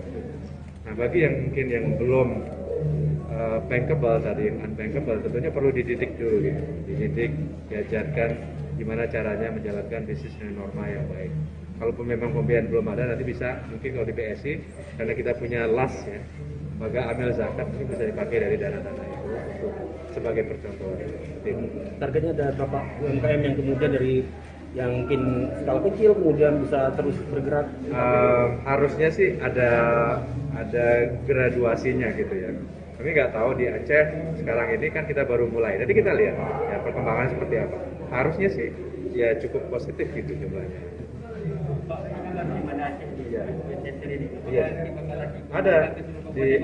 Nah, bagi yang mungkin yang belum bankable tadi, yang unbankable, tentunya perlu dididik dulu, gitu. Diajarkan gimana caranya menjalankan bisnis dengan norma yang baik. Kalau memang pembiayaan belum ada, nanti bisa mungkin kalau di BSI, karena kita punya LAS ya, lembaga amil zakat, ini bisa dipakai dari dana-dana itu untuk sebagai percontohan. Targetnya ada berapa UMKM yang kemudian dari yang mungkin skala kecil kemudian bisa terus bergerak? Harusnya sih ada graduasinya gitu ya. Kami nggak tahu di Aceh sekarang ini kan kita baru mulai. Jadi kita lihat ya perkembangan seperti apa. Harusnya sih ya cukup positif gitu jumlahnya. Iya. Ada di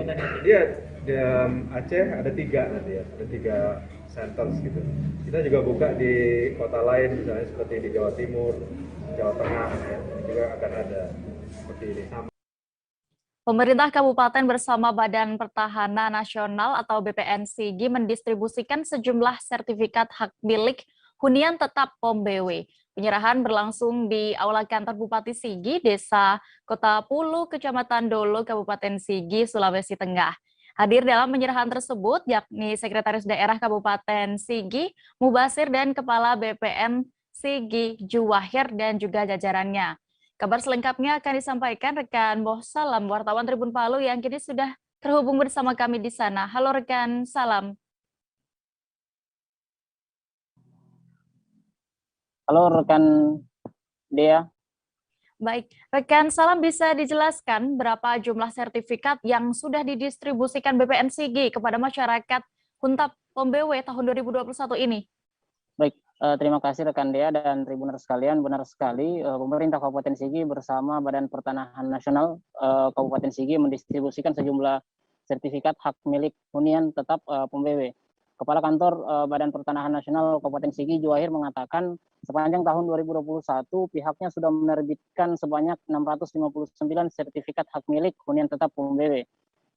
Aceh ada 3 nanti ya, ada 3 centers gitu. Kita juga buka di kota lain misalnya seperti di Jawa Timur, Jawa Tengah ya, juga akan ada seperti ini. Pemerintah Kabupaten bersama Badan Pertahanan Nasional atau BPN-SIGI mendistribusikan sejumlah sertifikat hak milik hunian tetap POM BW. Penyerahan berlangsung di Aula Kantor Bupati Sigi, Desa Kota Pulu, Kecamatan Dolo, Kabupaten Sigi, Sulawesi Tengah. Hadir dalam penyerahan tersebut yakni Sekretaris Daerah Kabupaten Sigi, Mubasir, dan Kepala BPN Sigi, Juwahir, dan juga jajarannya. Kabar selengkapnya akan disampaikan rekan Boh Salam, wartawan Tribun Palu yang kini sudah terhubung bersama kami di sana. Halo rekan Salam. Halo rekan Dea. Baik, rekan Salam bisa dijelaskan berapa jumlah sertifikat yang sudah didistribusikan BPN Sigi kepada masyarakat Huntap POM BW tahun 2021 ini? Baik, terima kasih rekan Dea dan Tribuners sekalian. Benar sekali, pemerintah Kabupaten Sigi bersama Badan Pertanahan Nasional Kabupaten Sigi mendistribusikan sejumlah sertifikat hak milik hunian tetap POM BW. Kepala Kantor Badan Pertanahan Nasional Kabupaten Sigi, Juwahir, mengatakan sepanjang tahun 2021 pihaknya sudah menerbitkan sebanyak 659 sertifikat hak milik hunian tetap POM BW.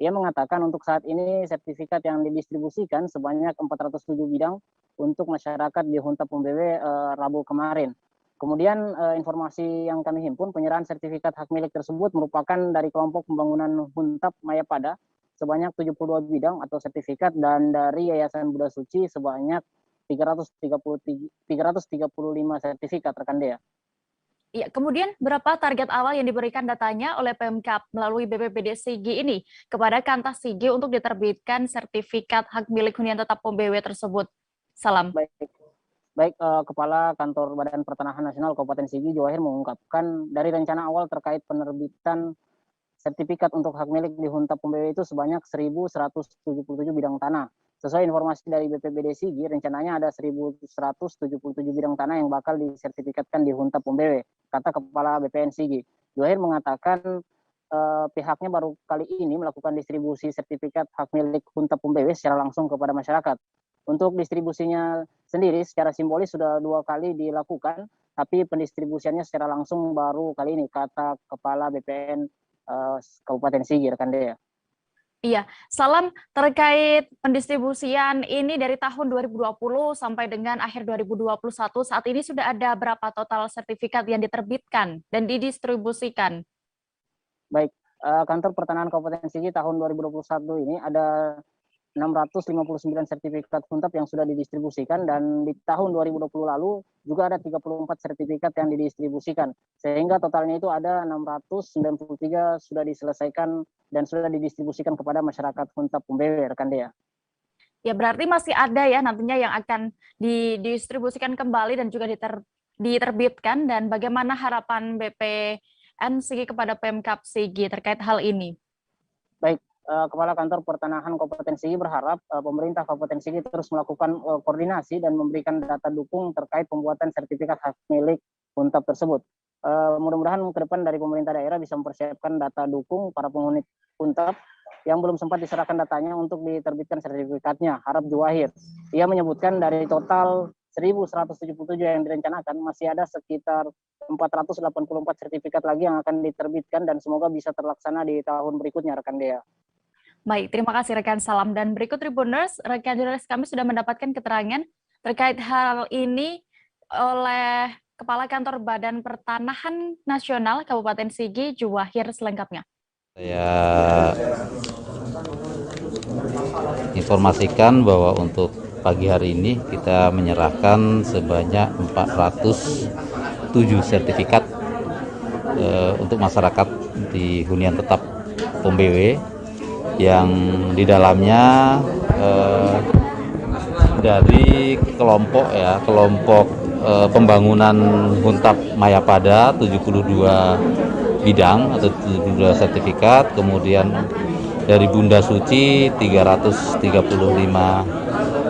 Ia mengatakan untuk saat ini sertifikat yang didistribusikan sebanyak 407 bidang untuk masyarakat di Huntap POM BW Rabu kemarin. Kemudian informasi yang kami himpun, penyerahan sertifikat hak milik tersebut merupakan dari kelompok pembangunan Huntap Mayapada sebanyak 72 bidang atau sertifikat, dan dari Yayasan Buddha Suci sebanyak 335 sertifikat, rekan Dea. Iya, kemudian berapa target awal yang diberikan datanya oleh Pemkab melalui BPBD Sigi ini kepada Kantas Sigi untuk diterbitkan sertifikat hak milik hunian tetap POM BW tersebut? Salam. Baik, Kepala Kantor Badan Pertanahan Nasional Kabupaten Sigi, Juwahir, mengungkapkan dari rencana awal terkait penerbitan sertifikat untuk hak milik di Huntap POM BW itu sebanyak 1.177 bidang tanah. Sesuai informasi dari BPBD Sigi, rencananya ada 1.177 bidang tanah yang bakal disertifikatkan di Huntap POM BW, kata Kepala BPN Sigi. Juwahir mengatakan pihaknya baru kali ini melakukan distribusi sertifikat hak milik Huntap POM BW secara langsung kepada masyarakat. Untuk distribusinya sendiri secara simbolis sudah 2 kali dilakukan, tapi pendistribusiannya secara langsung baru kali ini, kata Kepala BPN Kabupaten Sigi, rekan Dea. Iya, Salam, terkait pendistribusian ini dari tahun 2020 sampai dengan akhir 2021, saat ini sudah ada berapa total sertifikat yang diterbitkan dan didistribusikan? Baik, Kantor Pertanahan Kabupaten Sigi tahun 2021 ini ada 659 sertifikat Huntap yang sudah didistribusikan, dan di tahun 2020 lalu juga ada 34 sertifikat yang didistribusikan. Sehingga totalnya itu ada 693 sudah diselesaikan dan sudah didistribusikan kepada masyarakat Huntap POM BW, rekan Dea. Ya, berarti masih ada ya nantinya yang akan didistribusikan kembali dan juga diterbitkan, dan bagaimana harapan BPN Sigi kepada Pemkab Sigi terkait hal ini? Baik, Kepala Kantor Pertanahan Kabupaten Sigi berharap pemerintah Kabupaten Sigi terus melakukan koordinasi dan memberikan data dukung terkait pembuatan sertifikat hak milik Huntap tersebut. Mudah-mudahan ke depan dari pemerintah daerah bisa mempersiapkan data dukung para penghuni Huntap yang belum sempat diserahkan datanya untuk diterbitkan sertifikatnya, harap Juwahir. Ia menyebutkan dari total 1.177 yang direncanakan, masih ada sekitar 484 sertifikat lagi yang akan diterbitkan dan semoga bisa terlaksana di tahun berikutnya, rekan Dea. Baik, terima kasih rekan Salam. Dan berikut Tribuners, rekan jurnalis kami sudah mendapatkan keterangan terkait hal ini oleh Kepala Kantor Badan Pertanahan Nasional Kabupaten Sigi, Juwahir, selengkapnya. Saya informasikan bahwa untuk pagi hari ini kita menyerahkan sebanyak 407 sertifikat untuk masyarakat di hunian tetap POM BW, yang di dalamnya dari kelompok pembangunan Huntap Mayapada 72 bidang atau 72 sertifikat, kemudian dari Bunda Suci 335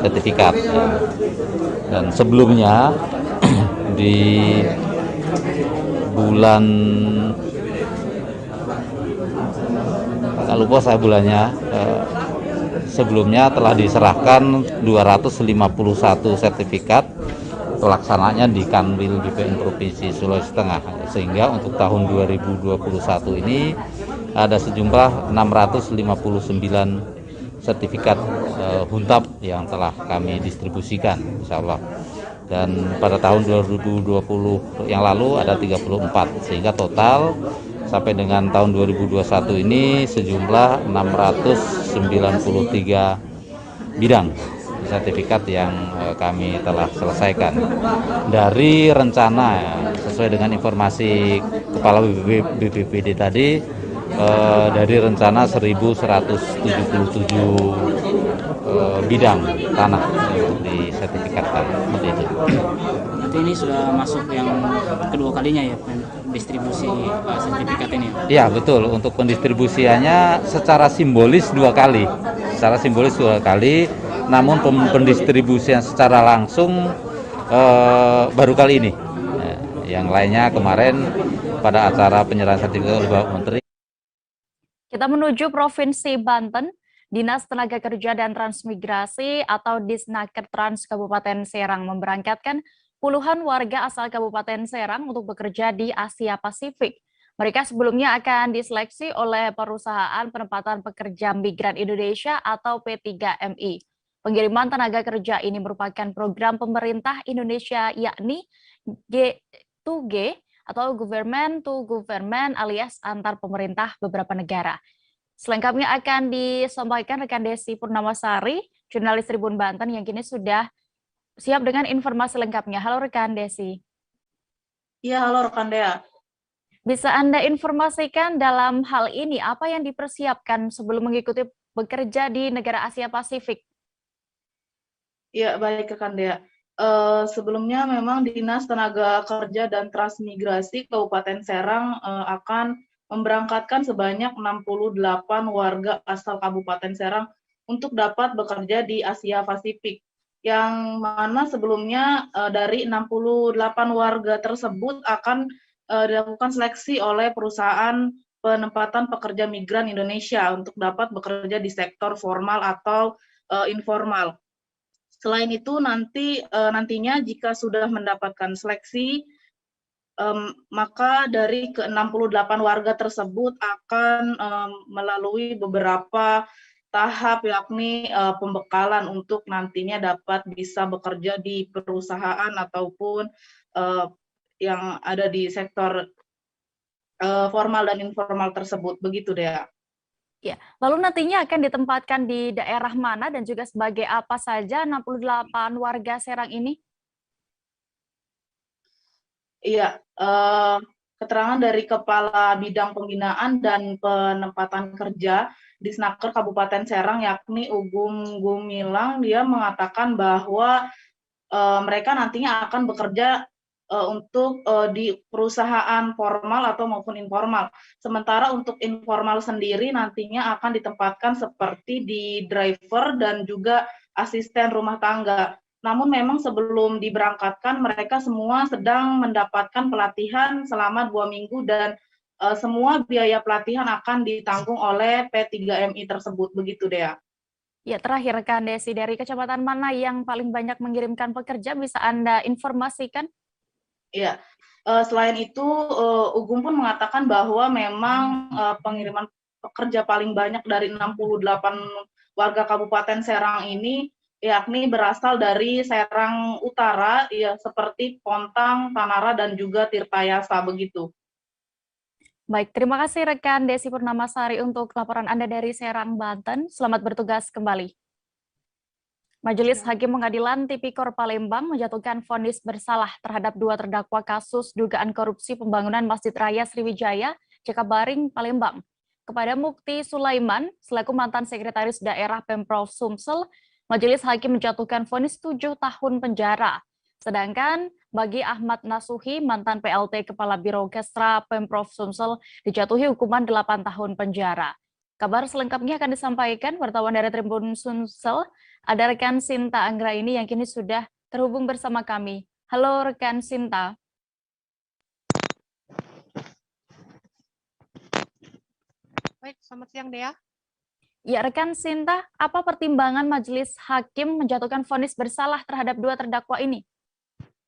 sertifikat, dan sebelumnya bulan, nggak lupa saya bulannya, sebelumnya telah diserahkan 251 sertifikat pelaksananya di Kanwil BPN Provinsi Sulawesi Tengah, sehingga untuk tahun 2021 ini ada sejumlah 659 sertifikat Huntap yang telah kami distribusikan, insya Allah. Dan pada tahun 2020 yang lalu ada 34, sehingga total sampai dengan tahun 2021 ini sejumlah 693 bidang sertifikat yang kami telah selesaikan. Dari rencana, sesuai dengan informasi Kepala BPBD tadi, dari rencana 1.177 bidang tanah untuk disertifikatkan, seperti itu. Berarti ini sudah masuk yang kedua kalinya ya distribusi sertifikat ini? Ya betul, untuk pendistribusiannya secara simbolis dua kali, namun pendistribusian secara langsung baru kali ini. Yang lainnya kemarin pada acara penyerahan sertifikat oleh Bapak Menteri. Kita menuju Provinsi Banten. Dinas Tenaga Kerja dan Transmigrasi atau Disnaker Trans Kabupaten Serang memberangkatkan puluhan warga asal Kabupaten Serang untuk bekerja di Asia Pasifik. Mereka sebelumnya akan diseleksi oleh Perusahaan Penempatan Pekerja Migran Indonesia atau P3MI. Pengiriman tenaga kerja ini merupakan program pemerintah Indonesia, yakni G2G atau Government to Government alias antar pemerintah beberapa negara. Selengkapnya akan disampaikan rekan Desi Purnamasari, jurnalis Tribun Banten yang kini sudah siap dengan informasi lengkapnya. Halo rekan Desi. Iya, halo rekan Dea. Bisa Anda informasikan dalam hal ini apa yang dipersiapkan sebelum mengikuti bekerja di negara Asia Pasifik? Iya, baik rekan Dea. Sebelumnya memang Dinas Tenaga Kerja dan Transmigrasi Kabupaten Serang akan memberangkatkan sebanyak 68 warga asal Kabupaten Serang untuk dapat bekerja di Asia Pasifik. Yang mana sebelumnya dari 68 warga tersebut akan dilakukan seleksi oleh Perusahaan Penempatan Pekerja Migran Indonesia untuk dapat bekerja di sektor formal atau informal. Selain itu nantinya jika sudah mendapatkan seleksi, maka dari ke-68 warga tersebut akan melalui beberapa tahap, yakni pembekalan untuk nantinya dapat bisa bekerja di perusahaan ataupun yang ada di sektor formal dan informal tersebut. Begitu, Dea. Ya, lalu nantinya akan ditempatkan di daerah mana dan juga sebagai apa saja 68 warga Serang ini? Iya, keterangan dari Kepala Bidang Pembinaan dan Penempatan Kerja Disnaker Kabupaten Serang, yakni Ugum Gumilang, dia mengatakan bahwa mereka nantinya akan bekerja untuk di perusahaan formal atau maupun informal. Sementara untuk informal sendiri nantinya akan ditempatkan seperti di driver dan juga asisten rumah tangga. Namun memang sebelum diberangkatkan mereka semua sedang mendapatkan pelatihan selama 2 minggu dan semua biaya pelatihan akan ditanggung oleh P3MI tersebut. Begitu, Dea. Ya, terakhir rekan Desi, dari kecamatan mana yang paling banyak mengirimkan pekerja bisa Anda informasikan? Ya, selain itu Ugum pun mengatakan bahwa memang pengiriman pekerja paling banyak dari 68 warga Kabupaten Serang ini yakni berasal dari Serang Utara, ya seperti Pontang, Tanara, dan juga Tirtayasa, begitu. Baik, terima kasih rekan Desi Purnamasari untuk laporan Anda dari Serang, Banten. Selamat bertugas kembali. Majelis Hakim Pengadilan Tipikor Palembang menjatuhkan vonis bersalah terhadap 2 terdakwa kasus dugaan korupsi pembangunan Masjid Raya Sriwijaya, Cakabaring, Palembang. Kepada Mukti Sulaiman, selaku mantan Sekretaris Daerah Pemprov Sumsel, Majelis Hakim menjatuhkan vonis 7 tahun penjara. Sedangkan bagi Ahmad Nasuhi, mantan PLT Kepala Biro Kesra Pemprov Sumsel, dijatuhi hukuman 8 tahun penjara. Kabar selengkapnya akan disampaikan wartawan dari Tribun Sumsel. Ada rekan Sinta Anggraini yang kini sudah terhubung bersama kami. Halo rekan Sinta. Baik, selamat siang Dea. Ya, rekan Sinta, apa pertimbangan majelis hakim menjatuhkan vonis bersalah terhadap dua terdakwa ini?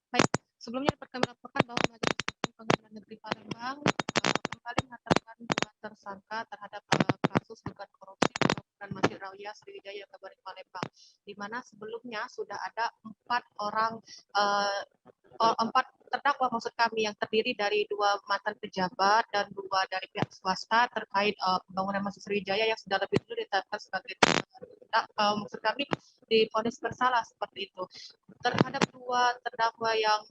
Baik, sebelumnya dapat kami laporkan bahwa Majelis Hakim Pengadilan Negeri Palembang kembali mengatakan dua tersangka terhadap kasus dugaan korupsi dan Masjid Raya Sriwijaya Kabupaten Palembang, di mana sebelumnya sudah ada empat terdakwa maksud kami yang terdiri dari dua mantan pejabat dan dua dari pihak swasta terkait pembangunan Masjid Sriwijaya yang sudah lebih dulu ditetapkan sebagai maksud kami divonis bersalah seperti itu. Terhadap dua terdakwa yang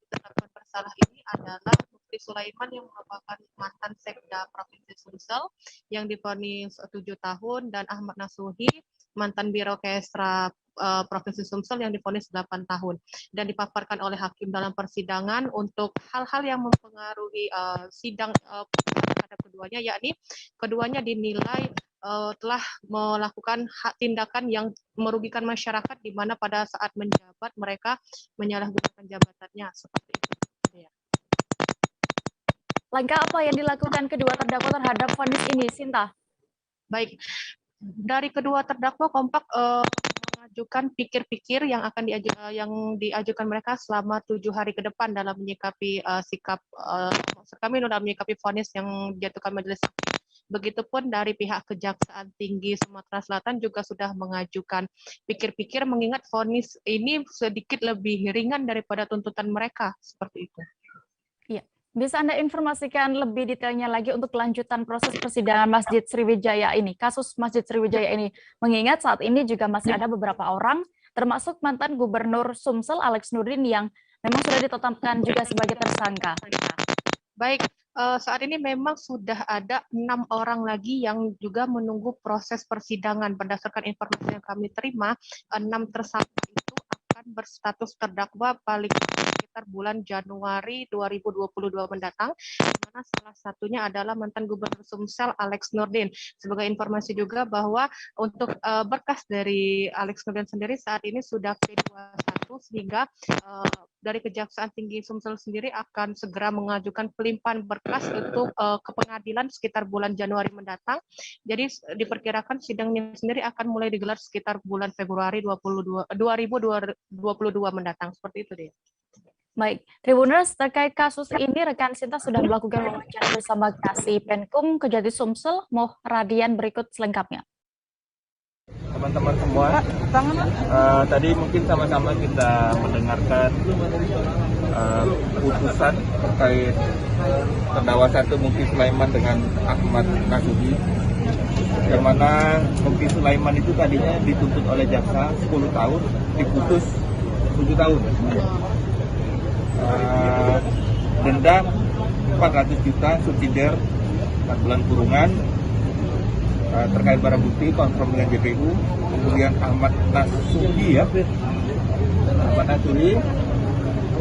ditetapkan bersalah ini adalah Mufti Sulaiman yang merupakan mantan Sekda Provinsi Sumsel yang divonis 7 tahun dan Ahmad Nasuhi mantan Biro Kesra Provinsi Sumsel yang divonis 8 tahun dan dipaparkan oleh hakim dalam persidangan untuk hal-hal yang mempengaruhi sidang terhadap keduanya, yakni keduanya dinilai telah melakukan tindakan yang merugikan masyarakat di mana pada saat menjabat mereka menyalahgunakan jabatannya seperti itu. Ya. Langkah apa yang dilakukan kedua terdakwa terhadap vonis ini, Sinta? Baik, dari kedua terdakwa kompak mengajukan pikir-pikir yang akan diajukan mereka selama 7 hari ke depan dalam menyikapi sikap kami dalam menyikapi vonis yang dijatuhkan majelis hakim. Begitupun dari pihak Kejaksaan Tinggi Sumatera Selatan juga sudah mengajukan pikir-pikir mengingat vonis ini sedikit lebih ringan daripada tuntutan mereka seperti itu. Iya. Bisa Anda informasikan lebih detailnya lagi untuk kelanjutan proses persidangan Masjid Sriwijaya ini, kasus Masjid Sriwijaya ini, mengingat saat ini juga masih ada beberapa orang, termasuk mantan Gubernur Sumsel Alex Nurdin yang memang sudah ditetapkan juga sebagai tersangka. Baik, saat ini memang sudah ada 6 orang lagi yang juga menunggu proses persidangan. Berdasarkan informasi yang kami terima, 6 tersangka itu akan berstatus terdakwa paling sekitar bulan Januari 2022 mendatang, di mana salah satunya adalah mantan Gubernur Sumsel Alex Nurdin. Sebagai informasi juga bahwa untuk berkas dari Alex Nurdin sendiri saat ini sudah P21 sehingga dari Kejaksaan Tinggi Sumsel sendiri akan segera mengajukan pelimpahan berkas itu ke pengadilan sekitar bulan Januari mendatang. Jadi diperkirakan sidangnya sendiri akan mulai digelar sekitar bulan Februari 2022 mendatang. Seperti itu deh. Baik, Tribuners, terkait kasus ini rekan Sinta sudah melakukan wawancara bersama Kasih Penkum Kejati Sumsel. Moh Radian berikut selengkapnya. Teman-teman semua, tadi mungkin sama-sama kita mendengarkan putusan terkait terdakwa satu Mufti Sulaiman dengan Ahmad Nasuhi, yang mana Mufti Sulaiman itu tadinya dituntut oleh jaksa 10 tahun, diputus 7 tahun. Denda 400 juta, subsidiar 4 bulan kurungan, terkait barang bukti konfirm dengan JPU. Kemudian Ahmad Nasuhi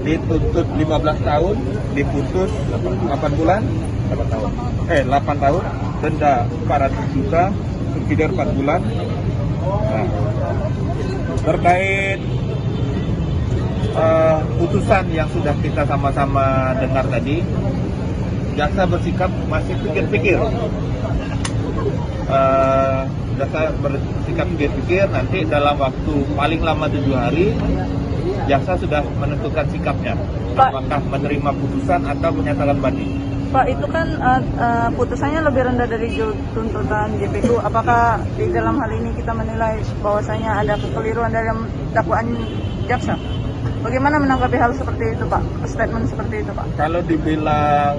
dituntut 15 tahun, diputus 8 bulan, 8 tahun, denda 400 juta, subsidiar 4 bulan. Nah, terkait putusan yang sudah kita sama-sama dengar tadi, jaksa bersikap masih pikir-pikir. Jaksa bersikap pikir-pikir, nanti dalam waktu paling lama 7 hari jaksa sudah menentukan sikapnya, apakah menerima putusan atau menyatakan banding. Pak, itu kan putusannya lebih rendah dari tuntutan JPU. Apakah di dalam hal ini kita menilai bahwasanya ada kekeliruan dalam dakwaan jaksa? Bagaimana menanggapi hal seperti itu, Pak? Statement seperti itu, Pak? Kalau dibilang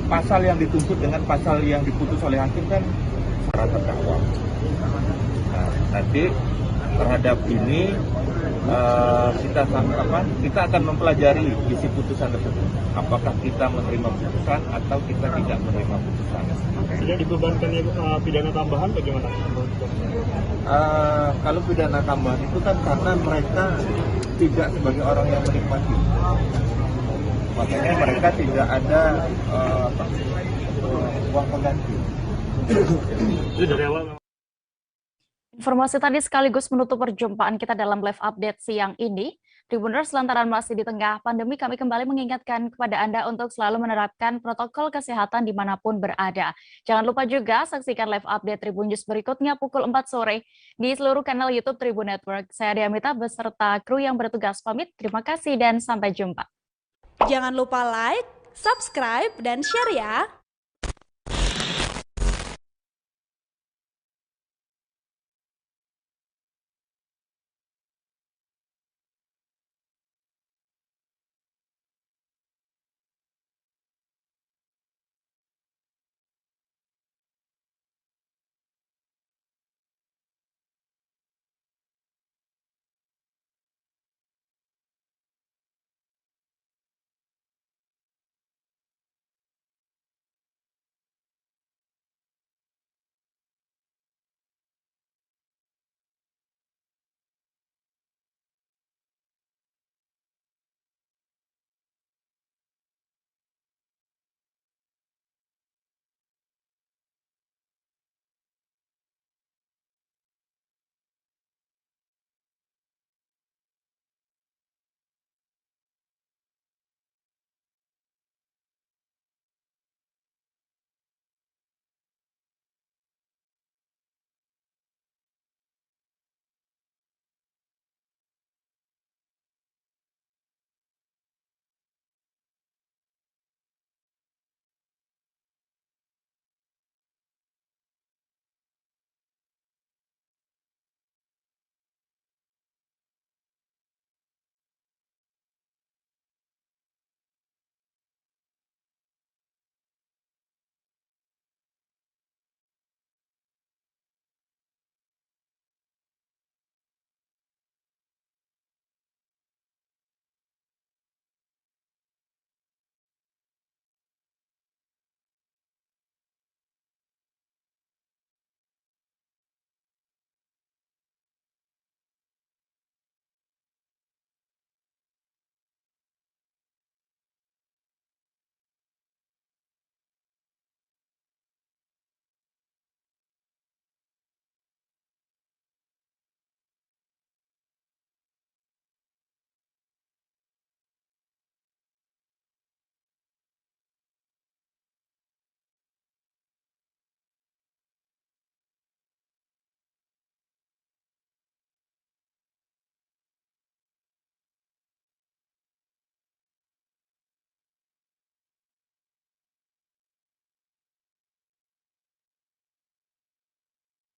pasal yang dituntut dengan pasal yang diputus oleh hakim kan secara terdakwa. Nah, nanti terhadap ini kita akan mempelajari isi putusan tersebut. Apakah kita menerima putusan atau kita tidak menerima putusan. Sudah dibebankan pidana tambahan bagaimana? Kalau pidana tambahan itu kan karena mereka tidak sebagai orang yang menikmati. Makanya mereka tidak ada uang pengganti. Itu dari awal. Informasi tadi sekaligus menutup perjumpaan kita dalam live update siang ini. Tribuners, lantaran masih di tengah pandemi, kami kembali mengingatkan kepada Anda untuk selalu menerapkan protokol kesehatan dimanapun berada. Jangan lupa juga saksikan live update Tribun News berikutnya pukul 4 sore di seluruh kanal YouTube Tribun Network. Saya Diamita beserta kru yang bertugas pamit. Terima kasih dan sampai jumpa. Jangan lupa like, subscribe, dan share ya!